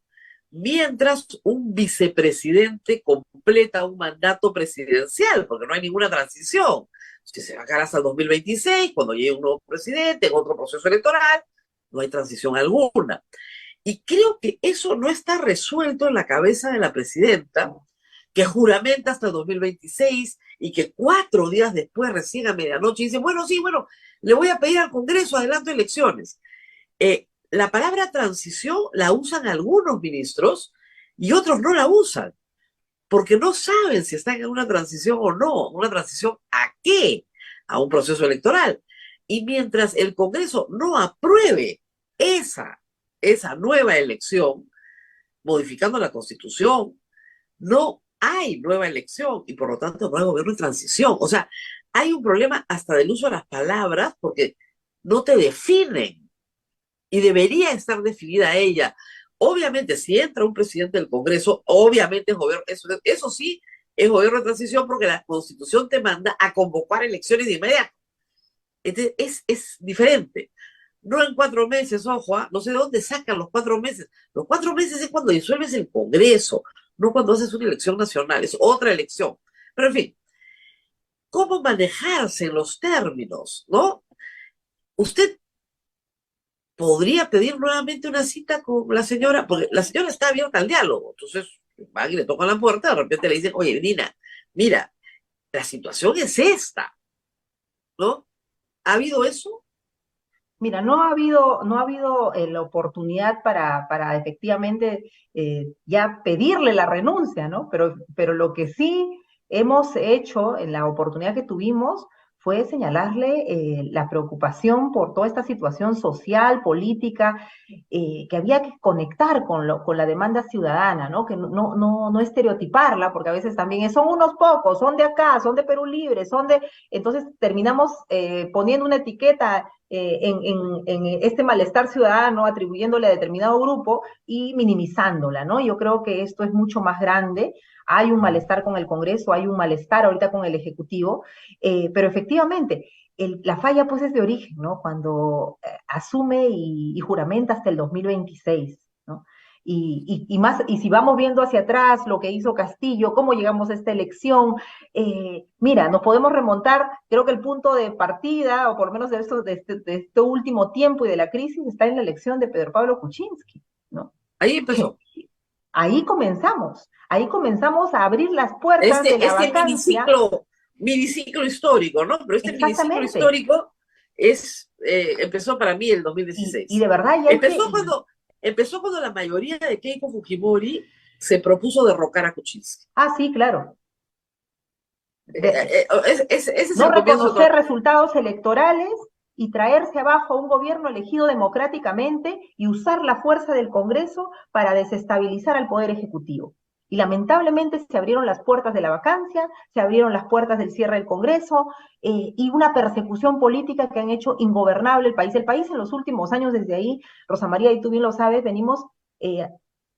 mientras un vicepresidente completa un mandato presidencial, porque no hay ninguna transición. Si se va a quedar hasta el 2026, cuando llegue un nuevo presidente, en otro proceso electoral, no hay transición alguna. Y creo que eso no está resuelto en la cabeza de la presidenta, que juramenta hasta el 2026 y que 4 días después, recién a medianoche, dice, bueno, sí, bueno, le voy a pedir al Congreso adelanto elecciones. La palabra transición la usan algunos ministros y otros no la usan, porque no saben si están en una transición o no. ¿Una transición a qué? A un proceso electoral. Y mientras el Congreso no apruebe esa nueva elección, modificando la Constitución, no hay nueva elección y por lo tanto no hay gobierno de transición. O sea, hay un problema hasta del uso de las palabras porque no te definen y debería estar definida ella. Obviamente, si entra un presidente del Congreso, obviamente es gobierno, eso sí es gobierno de transición porque la Constitución te manda a convocar elecciones de inmediato. Entonces, es diferente. No en 4 meses, ojo, no sé de dónde sacan los 4 meses. Los 4 meses es cuando disuelves el Congreso, no cuando haces una elección nacional, es otra elección. Pero en fin, ¿cómo manejarse en los términos, no? Usted podría pedir nuevamente una cita con la señora, porque la señora está abierta al diálogo, entonces van y le tocan la puerta, de repente le dicen, oye, Nina, mira, la situación es esta, ¿no? ¿Ha habido eso? Mira, no ha habido la oportunidad para efectivamente ya pedirle la renuncia, ¿no? Pero lo que sí hemos hecho en la oportunidad que tuvimos fue señalarle la preocupación por toda esta situación social, política, que había que conectar con la demanda ciudadana, ¿no? Que no estereotiparla, porque a veces también son unos pocos, son de acá, son de Perú Libre, entonces terminamos poniendo una etiqueta en este malestar ciudadano, atribuyéndole a determinado grupo y minimizándola, ¿no? Yo creo que esto es mucho más grande. Hay un malestar con el Congreso, hay un malestar ahorita con el Ejecutivo, pero efectivamente, la falla pues es de origen, ¿no? Cuando asume y juramenta hasta el 2026, ¿no? Y si vamos viendo hacia atrás lo que hizo Castillo, cómo llegamos a esta elección, mira, nos podemos remontar, creo que el punto de partida, o por lo menos de este último tiempo y de la crisis, está en la elección de Pedro Pablo Kuczynski, ¿no? Ahí empezó. Ahí comenzamos a abrir las puertas de la Este vacancia. miniciclo histórico, ¿no? Pero este miniciclo Exactamente. histórico empezó para mí en el Y 2016. de verdad, Empezó cuando la mayoría de Keiko Fujimori se propuso derrocar a Kuczynski. sí, claro. Ese es No el comienzo de todo. reconocer resultados electorales y traerse abajo a un gobierno elegido democráticamente y usar la fuerza del Congreso para desestabilizar al Poder Ejecutivo. Y lamentablemente se abrieron las puertas de la vacancia, se abrieron las puertas del cierre del Congreso y una persecución política que han hecho ingobernable el país. El país en los últimos años, desde ahí, Rosa María, y tú bien lo sabes, venimos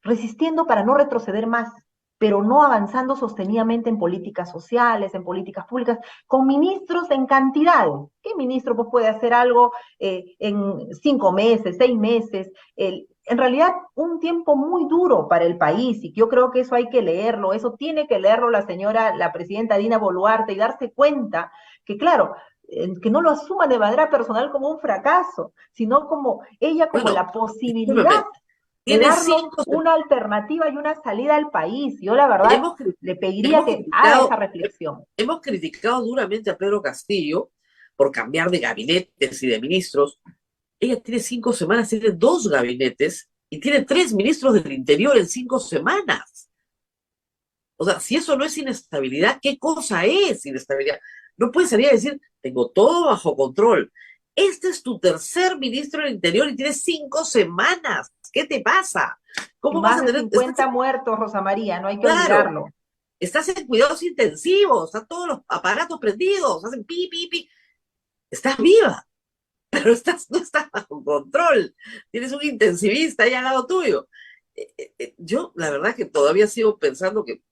resistiendo para no retroceder más, pero no avanzando sostenidamente en políticas sociales, en políticas públicas, con ministros en cantidad. ¿Qué ministro pues, puede hacer algo en 5 meses, 6 meses? En realidad, un tiempo muy duro para el país, y yo creo que eso hay que leerlo, eso tiene que leerlo la presidenta Dina Boluarte, y darse cuenta que, claro, que no lo asuma de manera personal como un fracaso, sino como ella como Bueno, la posibilidad discúlpeme, de tiene darnos 5 una alternativa y una salida al país. Yo la verdad hemos, le pediría hemos que haga esa criticado, reflexión. hemos criticado duramente a Pedro Castillo por cambiar de gabinetes y de ministros. Ella tiene 5 semanas, tiene 2 gabinetes y tiene 3 ministros del Interior en 5 semanas. O sea, si eso no es inestabilidad, ¿qué cosa es inestabilidad? No puedes salir a decir, tengo todo bajo control. Este es tu tercer ministro del Interior y tienes 5 semanas. ¿Qué te pasa? Y ¿Cómo vas más a de tener? 50 muertos, Rosa María, no hay que Claro, olvidarlo. estás en cuidados intensivos, están todos los aparatos prendidos, hacen pi, pi, pi. Estás viva, pero no estás bajo control. Tienes un intensivista ahí al lado tuyo. Yo, la verdad, que todavía sigo pensando que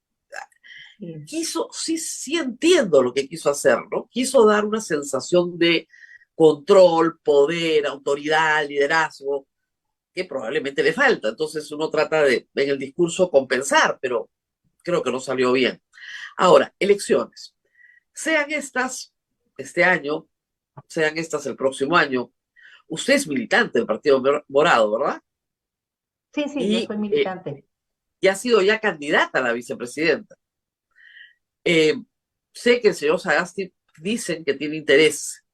Sí. sí entiendo lo que quiso hacer, ¿no? Quiso dar una sensación de control, poder, autoridad, liderazgo, que probablemente le falta. Entonces uno trata de, en el discurso, compensar, pero creo que no salió bien. Ahora, elecciones. Sean estas este año, sean estas el próximo año. Usted es militante del Partido Morado, ¿verdad? Sí, sí, yo Y soy militante. ha sido ya candidata a la vicepresidenta. Eh, Sé que el señor Sagasti dicen que tiene interés,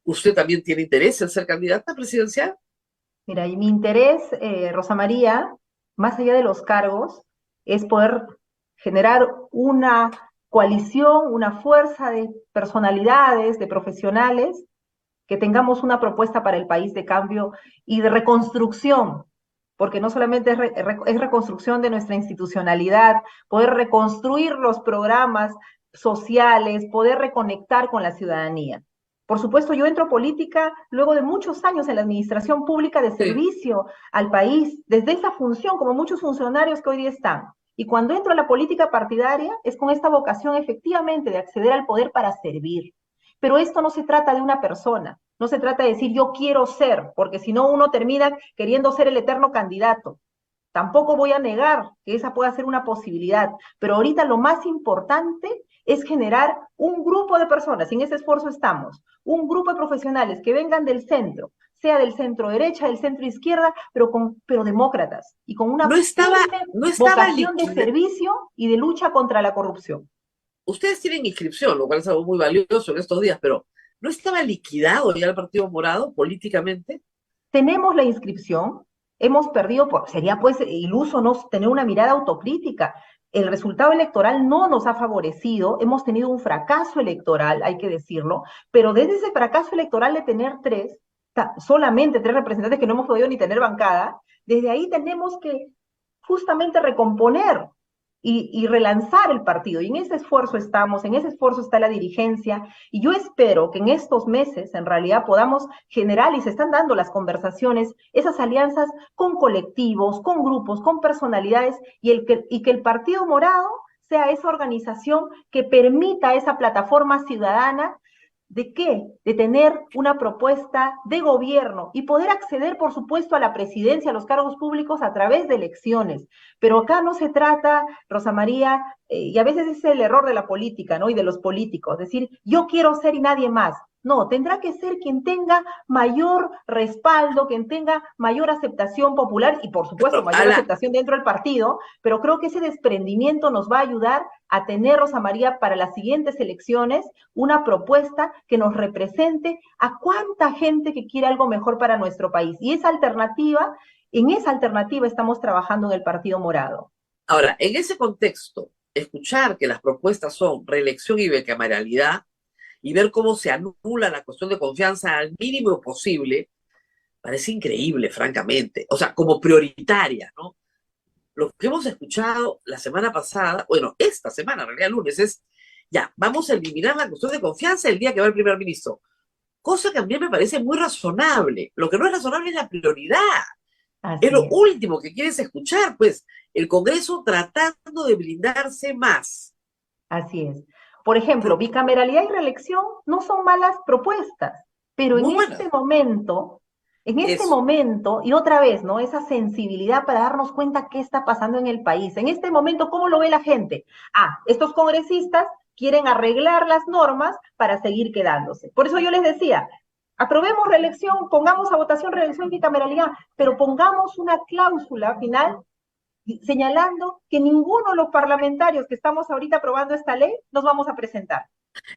¿Usted también tiene interés en ser candidata presidencial? Mira, y mi interés, Rosa María, más allá de los cargos, es poder generar una coalición, una fuerza de personalidades, de profesionales, que tengamos una propuesta para el país de cambio y de reconstrucción, porque no solamente es reconstrucción de nuestra institucionalidad, poder reconstruir los programas sociales, poder reconectar con la ciudadanía. Por supuesto, yo entro a política luego de muchos años en la administración pública de Sí. servicio al país, desde esa función, como muchos funcionarios que hoy día están. Y cuando entro a la política partidaria es con esta vocación efectivamente de acceder al poder para servir. Pero esto no se trata de una persona, no se trata de decir yo quiero ser, porque si no uno termina queriendo ser el eterno candidato. Tampoco voy a negar que esa pueda ser una posibilidad, pero ahorita lo más importante es generar un grupo de personas, y en ese esfuerzo estamos, un grupo de profesionales que vengan del centro, sea del centro derecha, del centro izquierda, pero demócratas, y con una No estaba, firme no estaba vocación de líquida. servicio y de lucha contra la corrupción. Ustedes tienen inscripción, lo cual es algo muy valioso en estos días, pero ¿no estaba liquidado ya el Partido Morado políticamente? Tenemos la inscripción, hemos perdido, sería pues iluso no tener una mirada autocrítica. El resultado electoral no nos ha favorecido, hemos tenido un fracaso electoral, hay que decirlo, pero desde ese fracaso electoral de tener solamente tres representantes que no hemos podido ni tener bancada, desde ahí tenemos que justamente recomponer y relanzar el partido. Y en ese esfuerzo estamos, en ese esfuerzo está la dirigencia. Y yo espero que en estos meses, en realidad, podamos generar, y se están dando las conversaciones, esas alianzas con colectivos, con grupos, con personalidades, y que el Partido Morado sea esa organización que permita esa plataforma ciudadana. ¿De qué? De tener una propuesta de gobierno y poder acceder, por supuesto, a la presidencia, a los cargos públicos a través de elecciones. Pero acá no se trata, Rosa María, y a veces es el error de la política, ¿no? Y de los políticos, decir, yo quiero ser y nadie más. No, tendrá que ser quien tenga mayor respaldo, quien tenga mayor aceptación popular y, por supuesto, Claro, mayor aceptación dentro del partido, pero creo que ese desprendimiento nos va a ayudar a tener, Rosa María, para las siguientes elecciones, una propuesta que nos represente a cuánta gente que quiere algo mejor para nuestro país. Y en esa alternativa estamos trabajando en el Partido Morado. ahora, en ese contexto, escuchar que las propuestas son reelección y bicameralidad y ver cómo se anula la cuestión de confianza al mínimo posible, parece increíble, francamente. O sea, como prioritaria, ¿no? Lo que hemos escuchado la semana pasada, bueno, esta semana, en realidad lunes, es ya, vamos a eliminar la cuestión de confianza el día que va el primer ministro. Cosa que a mí me parece muy razonable. Lo que no es razonable es la prioridad. Es Así lo es, último que quieres escuchar, pues, el Congreso tratando de blindarse más. así es. Por ejemplo, Porque bicameralidad y reelección no son malas propuestas, pero muy buena. en este Eso. momento, y otra vez, ¿no? Esa sensibilidad para darnos cuenta qué está pasando en el país. En este momento, ¿cómo lo ve la gente? Ah, estos congresistas quieren arreglar las normas para seguir quedándose. Por eso yo les decía, aprobemos reelección, pongamos a votación reelección y bicameralidad, pero pongamos una cláusula final señalando que ninguno de los parlamentarios que estamos ahorita aprobando esta ley nos vamos a presentar.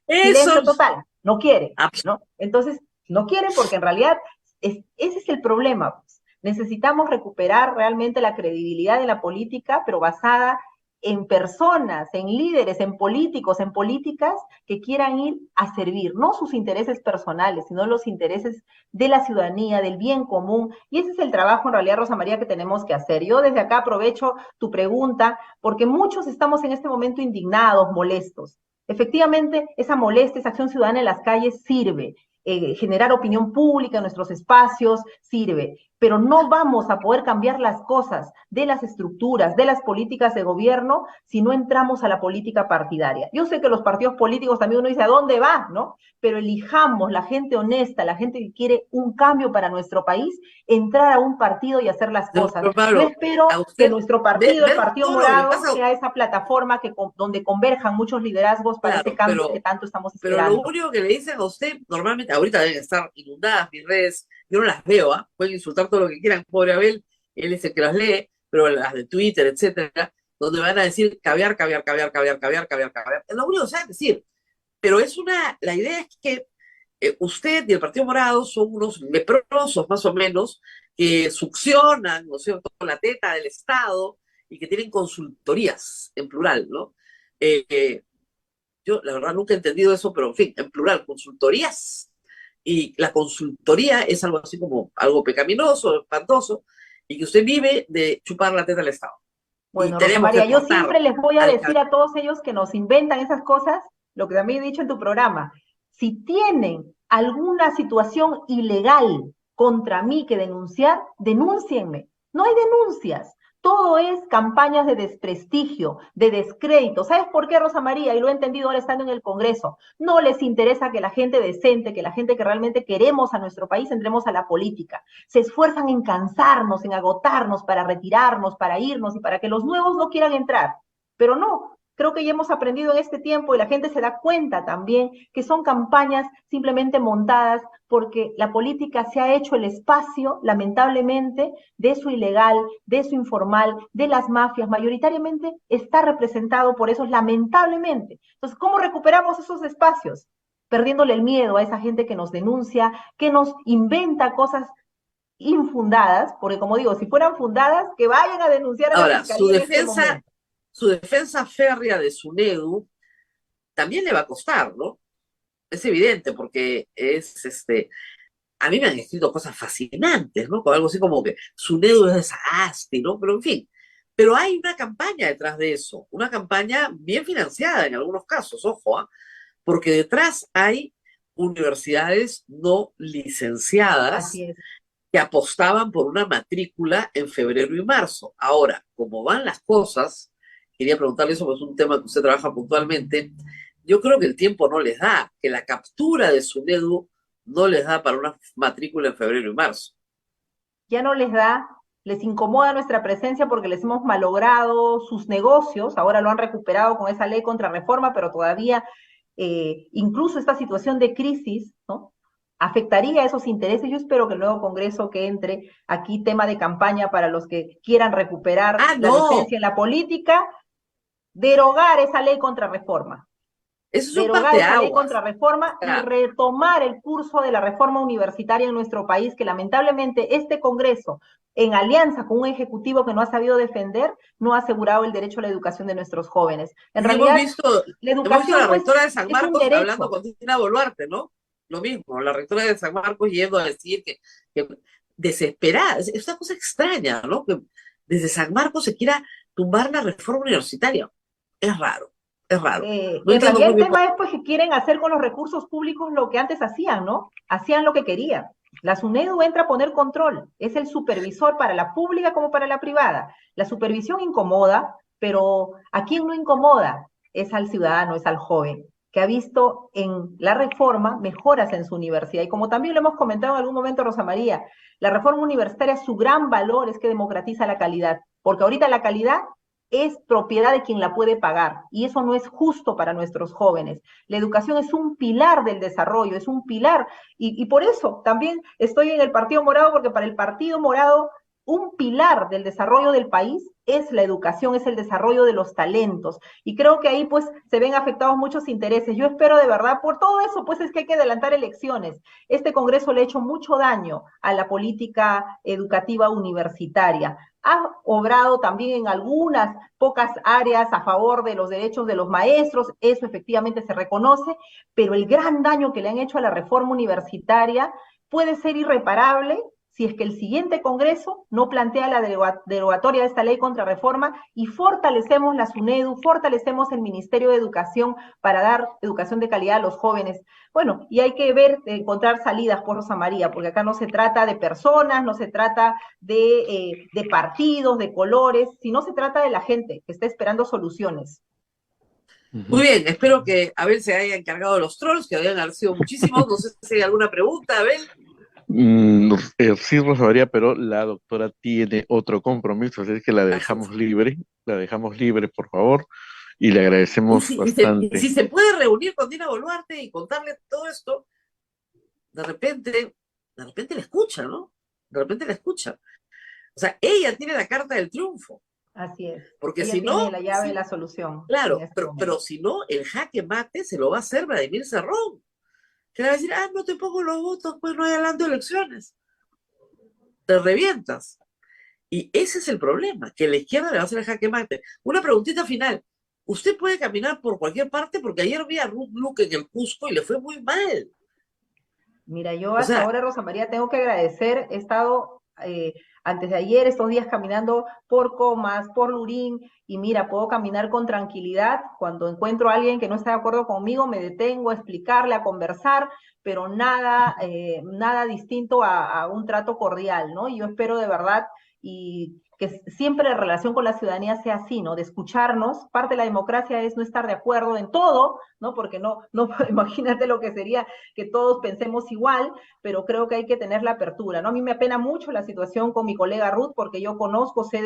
Eso. Silencio total, no quieren, ¿no? Entonces, no quieren porque en realidad ese es el problema. Pues. Necesitamos recuperar realmente la credibilidad de la política, pero basada en personas, en líderes, en políticos, en políticas que quieran ir a servir, no sus intereses personales, sino los intereses de la ciudadanía, del bien común. Y ese es el trabajo en realidad, Rosa María, que tenemos que hacer. Yo desde acá aprovecho tu pregunta, porque muchos estamos en este momento indignados, molestos. Efectivamente, esa molestia, esa acción ciudadana en las calles sirve. Generar opinión pública en nuestros espacios sirve, pero no vamos a poder cambiar las cosas de las estructuras, de las políticas de gobierno, si no entramos a la política partidaria. Yo sé que los partidos políticos también uno dice, ¿a dónde va? ¿No? Pero elijamos la gente honesta, la gente que quiere un cambio para nuestro país, entrar a un partido y hacer las No, cosas. pero Yo Pablo, espero a que usted nuestro partido, el ver Partido todo lo que le Morado, pasa, sea esa plataforma donde converjan muchos liderazgos para ese claro, cambio que tanto estamos pero lo esperando. único que le dicen a usted, normalmente, ahorita deben estar inundadas mis redes, yo no las veo, ¿ah? Pueden insultar todo lo que quieran, pobre Abel, él es el que las lee, pero las de Twitter, etcétera, donde van a decir caviar, caviar, caviar, caviar, caviar, caviar, caviar. Es lo único que saben decir. Pero la idea es que usted y el Partido Morado son unos leprosos más o menos que succionan, ¿no es cierto?, la teta del Estado y que tienen consultorías, en plural, ¿no? Yo la verdad nunca he entendido eso, pero en fin, en plural, consultorías. Y la consultoría es algo así como algo pecaminoso, espantoso, y que usted vive de chupar la teta al Estado. Y Bueno, Rosa tenemos que María, yo aportar siempre les voy a al... decir a todos ellos que nos inventan esas cosas, lo que también he dicho en tu programa, si tienen alguna situación ilegal contra mí que denunciar, denúncienme. No hay denuncias. Todo es campañas de desprestigio, de descrédito. ¿Sabes por qué, Rosa María? Y lo he entendido ahora estando en el Congreso. No les interesa que la gente decente, que la gente que realmente queremos a nuestro país entremos a la política. Se esfuerzan en cansarnos, en agotarnos para retirarnos, para irnos y para que los nuevos no quieran entrar. Pero no, creo que ya hemos aprendido en este tiempo y la gente se da cuenta también que son campañas simplemente montadas porque la política se ha hecho el espacio, lamentablemente, de eso ilegal, de eso informal, de las mafias, mayoritariamente está representado por esos, lamentablemente. Entonces, ¿cómo recuperamos esos espacios? Perdiéndole el miedo a esa gente que nos denuncia, que nos inventa cosas infundadas, porque como digo, si fueran fundadas, que vayan a denunciar a la Ahora, fiscalía en este momento. su defensa férrea de Sunedu también le va a costar, ¿no? Es evidente, porque a mí me han escrito cosas fascinantes, ¿no? Con algo así como que Sunedu es de Sagasti, ¿no? Pero en fin, pero hay una campaña detrás de eso, una campaña bien financiada en algunos casos, ojo, ¿ah? Porque detrás hay universidades no licenciadas Así es. que apostaban por una matrícula en febrero y marzo. Ahora, como van las cosas, quería preguntarle eso, porque es un tema que usted trabaja puntualmente, yo creo que el tiempo no les da, que la captura de Sunedu no les da para una matrícula en febrero y marzo. Ya no les da, les incomoda nuestra presencia porque les hemos malogrado sus negocios, ahora lo han recuperado con esa ley contra reforma, pero todavía incluso esta situación de crisis, ¿no? Afectaría esos intereses. Yo espero que el nuevo Congreso que entre aquí, tema de campaña para los que quieran recuperar Ah, la no, decencia en la política, derogar esa ley contra reforma, eso es un derogar esa ley parteaguas. contra reforma y retomar el curso de la reforma universitaria en nuestro país, que lamentablemente este Congreso, en alianza con un ejecutivo que no ha sabido defender, no ha asegurado el derecho a la educación de nuestros jóvenes. En Y realidad, la hemos visto a educación, la pues, rectora de San es un Marcos hablando derecho. con Dina Boluarte, ¿no? Lo mismo, la rectora de San Marcos yendo a decir que desesperada, es una cosa extraña, ¿no? Que desde San Marcos se quiera tumbar la reforma universitaria. Es raro, es raro. No En entiendo realidad muy el bien tema es pues que quieren hacer con los recursos públicos lo que antes hacían, ¿no? Hacían lo que querían. La SUNEDU entra a poner control, es el supervisor para la pública como para la privada. La supervisión incomoda, pero ¿a quién no incomoda? Es al ciudadano, es al joven, que ha visto en la reforma mejoras en su universidad. Y como también lo hemos comentado en algún momento, Rosa María, la reforma universitaria, su gran valor es que democratiza la calidad, porque ahorita la calidad es propiedad de quien la puede pagar y eso no es justo para nuestros jóvenes. La educación es un pilar del desarrollo, es un pilar y por eso también estoy en el Partido Morado porque para el Partido Morado un pilar del desarrollo del país es la educación, es el desarrollo de los talentos. Y creo que ahí pues se ven afectados muchos intereses. Yo espero de verdad, por todo eso pues es que hay que adelantar elecciones. Este Congreso le ha hecho mucho daño a la política educativa universitaria. Ha obrado también en algunas pocas áreas a favor de los derechos de los maestros, eso efectivamente se reconoce, pero el gran daño que le han hecho a la reforma universitaria puede ser irreparable si es que el siguiente Congreso no plantea la derogatoria de esta ley contra reforma y fortalecemos la SUNEDU, fortalecemos el Ministerio de Educación para dar educación de calidad a los jóvenes. Bueno, y hay que ver, encontrar salidas por Rosa María, porque acá no se trata de personas, no se trata de partidos, de colores, sino se trata de la gente que está esperando soluciones. Muy bien, espero que Abel se haya encargado de los trolls, que habían haber sido muchísimos. No sé si hay alguna pregunta, Abel. Sí, Rosa María, pero la doctora tiene otro compromiso, así es que la dejamos libre, por favor, y le agradecemos Y bastante. si se puede reunir con Dina Boluarte y contarle todo esto, de repente, de repente la escucha, ¿no? De repente la escucha. O sea, ella tiene la carta del triunfo, Así es. porque Ella si tiene no, la llave de la solución en claro, este pero momento. si no, el jaque mate se lo va a hacer Vladimir Cerrón. que le va a decir, no te pongo los votos, pues no hay hablando de elecciones. Te revientas. Y ese es el problema, que la izquierda le va a hacer el jaque mate. Una preguntita final. Usted puede caminar por cualquier parte porque ayer vi a Ruth Luque en el Cusco y le fue muy mal. Mira, yo O hasta sea, ahora, Rosa María, tengo que agradecer, he estado antes de ayer, estos días caminando por Comas, por Lurín, y mira, puedo caminar con tranquilidad. Cuando encuentro a alguien que no está de acuerdo conmigo, me detengo a explicarle, a conversar, pero nada, nada distinto a un trato cordial, ¿no? Y yo espero de verdad y que siempre la relación con la ciudadanía sea así, ¿no? De escucharnos. Parte de la democracia es no estar de acuerdo en todo, ¿no? Porque no, imagínate lo que sería que todos pensemos igual, pero creo que hay que tener la apertura, ¿no? A mí me apena mucho la situación con mi colega Ruth, porque yo conozco, sé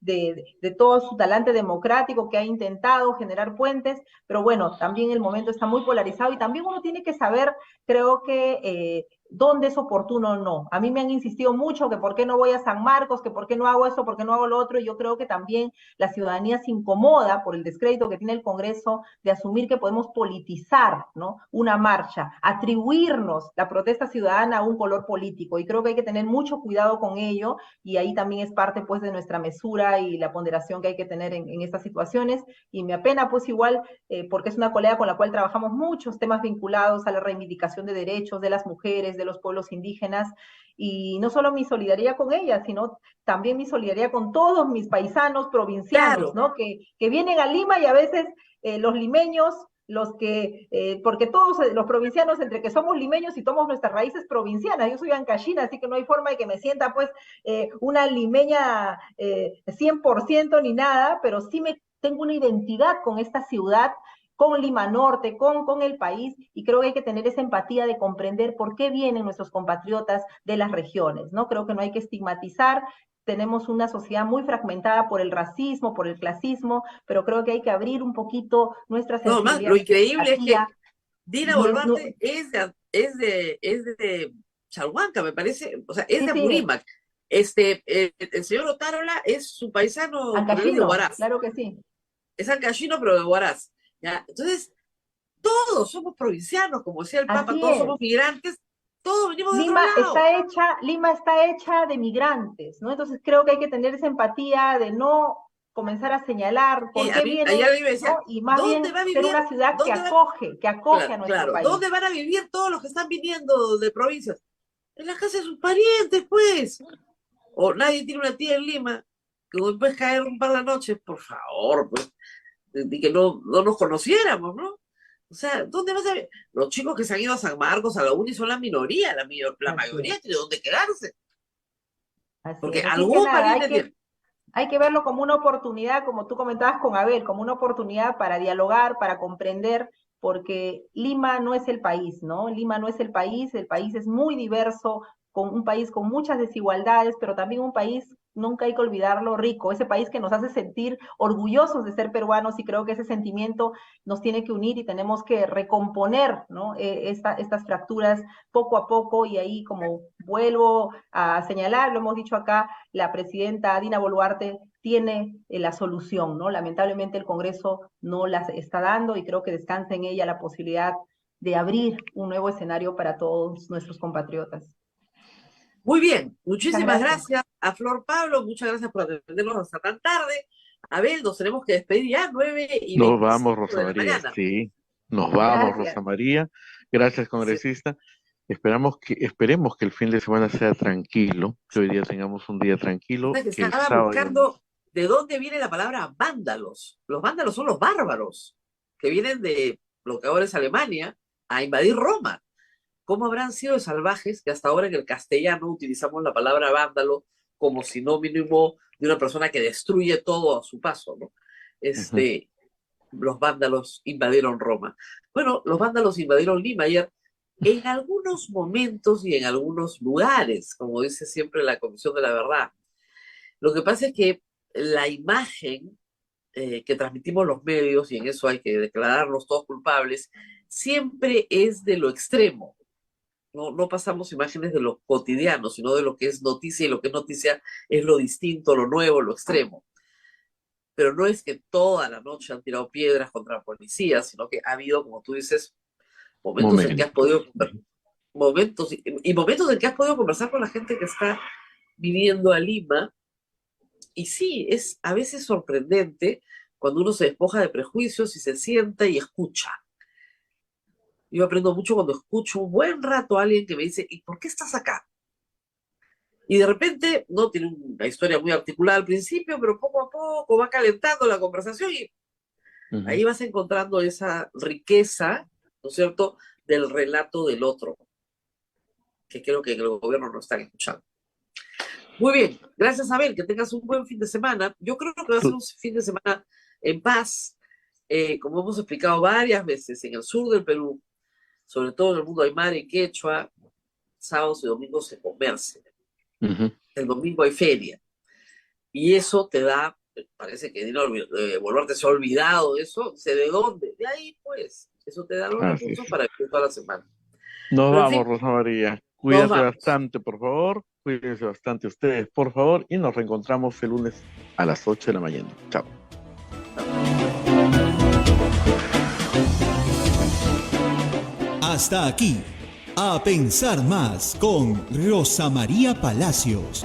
de todo su talante democrático que ha intentado generar puentes, pero bueno, también el momento está muy polarizado y también uno tiene que saber, creo que dónde es oportuno o no. A mí me han insistido mucho que por qué no voy a San Marcos, que por qué no hago eso, por qué no hago lo otro, y yo creo que también la ciudadanía se incomoda por el descrédito que tiene el Congreso de asumir que podemos politizar, ¿no? Una marcha, atribuirnos la protesta ciudadana a un color político, y creo que hay que tener mucho cuidado con ello, y ahí también es parte pues de nuestra mesura y la ponderación que hay que tener en estas situaciones, y me apena pues igual, porque es una colega con la cual trabajamos muchos temas vinculados a la reivindicación de derechos de las mujeres, de los pueblos indígenas, y no solo mi solidaridad con ella, sino también mi solidaridad con todos mis paisanos provincianos, claro, ¿no? Que vienen a Lima y a veces los limeños, porque todos los provincianos, entre que somos limeños y tomamos nuestras raíces provincianas, yo soy ancashina, así que no hay forma de que me sienta pues una limeña 100% ni nada, pero sí tengo una identidad con esta ciudad, con Lima Norte, con el país, y creo que hay que tener esa empatía de comprender por qué vienen nuestros compatriotas de las regiones, ¿no? Creo que no hay que estigmatizar, tenemos una sociedad muy fragmentada por el racismo, por el clasismo, pero creo que hay que abrir un poquito nuestra no más, sensibilidad, lo nuestra increíble es empatía. que Dina No, no, Boluarte es de Chalhuanca, me parece, o sea, es sí, de sí, Apurímac. El señor Otárola es su paisano, pero él es de Ancashino, Huaraz. claro que sí. Es ancashino, pero de Huaraz. ¿Ya? Entonces, todos somos provincianos, como decía el Papa, Así todos somos es. migrantes, todos venimos de otro lado. Lima está hecha de migrantes, ¿no? Entonces creo que hay que tener esa empatía de no comenzar a señalar Y por qué allá vienen, alguien me decía, ¿no? Y más ¿dónde bien va a ser vivir? una ciudad ¿Dónde va? que acoge Claro, a nuestro claro, país. ¿dónde van a vivir todos los que están viniendo de provincias? En las casas de sus parientes, pues. O nadie tiene una tía en Lima, que puedes caer un par de noches, por favor, pues, de que no nos conociéramos, ¿no? O sea, ¿dónde vas a ver? Los chicos que se han ido a San Marcos, a la uni, son la minoría, la Así es, mayoría tiene dónde quedarse, así porque es. Así es que algún nada, pariente tiene. hay que verlo como una oportunidad, como tú comentabas con Abel, como una oportunidad para dialogar, para comprender, porque Lima no es el país, ¿no? Lima no es el país es muy diverso, con un país con muchas desigualdades, pero también un país, nunca hay que olvidarlo, rico, ese país que nos hace sentir orgullosos de ser peruanos, y creo que ese sentimiento nos tiene que unir y tenemos que recomponer, ¿no? Estas fracturas poco a poco, y ahí, como vuelvo a señalar, lo hemos dicho acá, la presidenta Dina Boluarte tiene la solución, ¿no? Lamentablemente el Congreso no las está dando, y creo que descansa en ella la posibilidad de abrir un nuevo escenario para todos nuestros compatriotas. Muy bien, Muchas muchísimas gracias. gracias a Flor Pablo, muchas gracias por atendernos hasta tan tarde. Abel, nos tenemos que despedir ya, 9 y Nos vamos, 25 Rosa de la María, mañana. sí, nos vamos, Gracias. Rosa María. Gracias, Sí. congresista. Esperemos que el fin de semana sea tranquilo, que hoy día tengamos un día tranquilo, Que que el estaba sábado y buscando de dónde viene la palabra vándalos. Los vándalos son los bárbaros, que vienen de lo que ahora es Alemania, a invadir Roma. ¿Cómo habrán sido de salvajes que hasta ahora en el castellano utilizamos la palabra vándalo como sinónimo de una persona que destruye todo a su paso, ¿no? Ujú. Los vándalos invadieron Roma. Bueno, los vándalos invadieron Lima ayer en algunos momentos y en algunos lugares, como dice siempre la Comisión de la Verdad. Lo que pasa es que la imagen que transmitimos los medios, y en eso hay que declararnos todos culpables, siempre es de lo extremo. No pasamos imágenes de lo cotidiano, sino de lo que es noticia, y lo que es noticia es lo distinto, lo nuevo, lo extremo. Pero no es que toda la noche han tirado piedras contra policías, sino que ha habido, como tú dices, Momentos en que has podido momentos y momentos en que has podido conversar con la gente que está viniendo a Lima. Y sí, es a veces sorprendente cuando uno se despoja de prejuicios y se sienta y escucha. Yo aprendo mucho cuando escucho un buen rato a alguien que me dice, ¿y por qué estás acá? Y de repente, no tiene una historia muy articulada al principio, pero poco a poco va calentando la conversación y ahí vas encontrando esa riqueza, ¿no es cierto?, del relato del otro, que creo que en el gobierno no están escuchando. Muy bien, gracias Abel, que tengas un buen fin de semana. Yo creo que va a ser un fin de semana en paz, como hemos explicado varias veces, en el sur del Perú, sobre todo en el mundo aymara y quechua, sábados y domingos se comercian. El domingo hay feria. Y eso te da, parece que volverte se ha olvidado eso, ¿de dónde? De ahí pues, eso te da los recursos para vivir toda la semana. Nos Pero, vamos, en fin, Rosa María. nos Cuídate vamos. bastante, por favor. Cuídense bastante ustedes, por favor. Y nos reencontramos el lunes a las 8 de la mañana. Chao. Hasta aquí, A Pensar Más con Rosa María Palacios.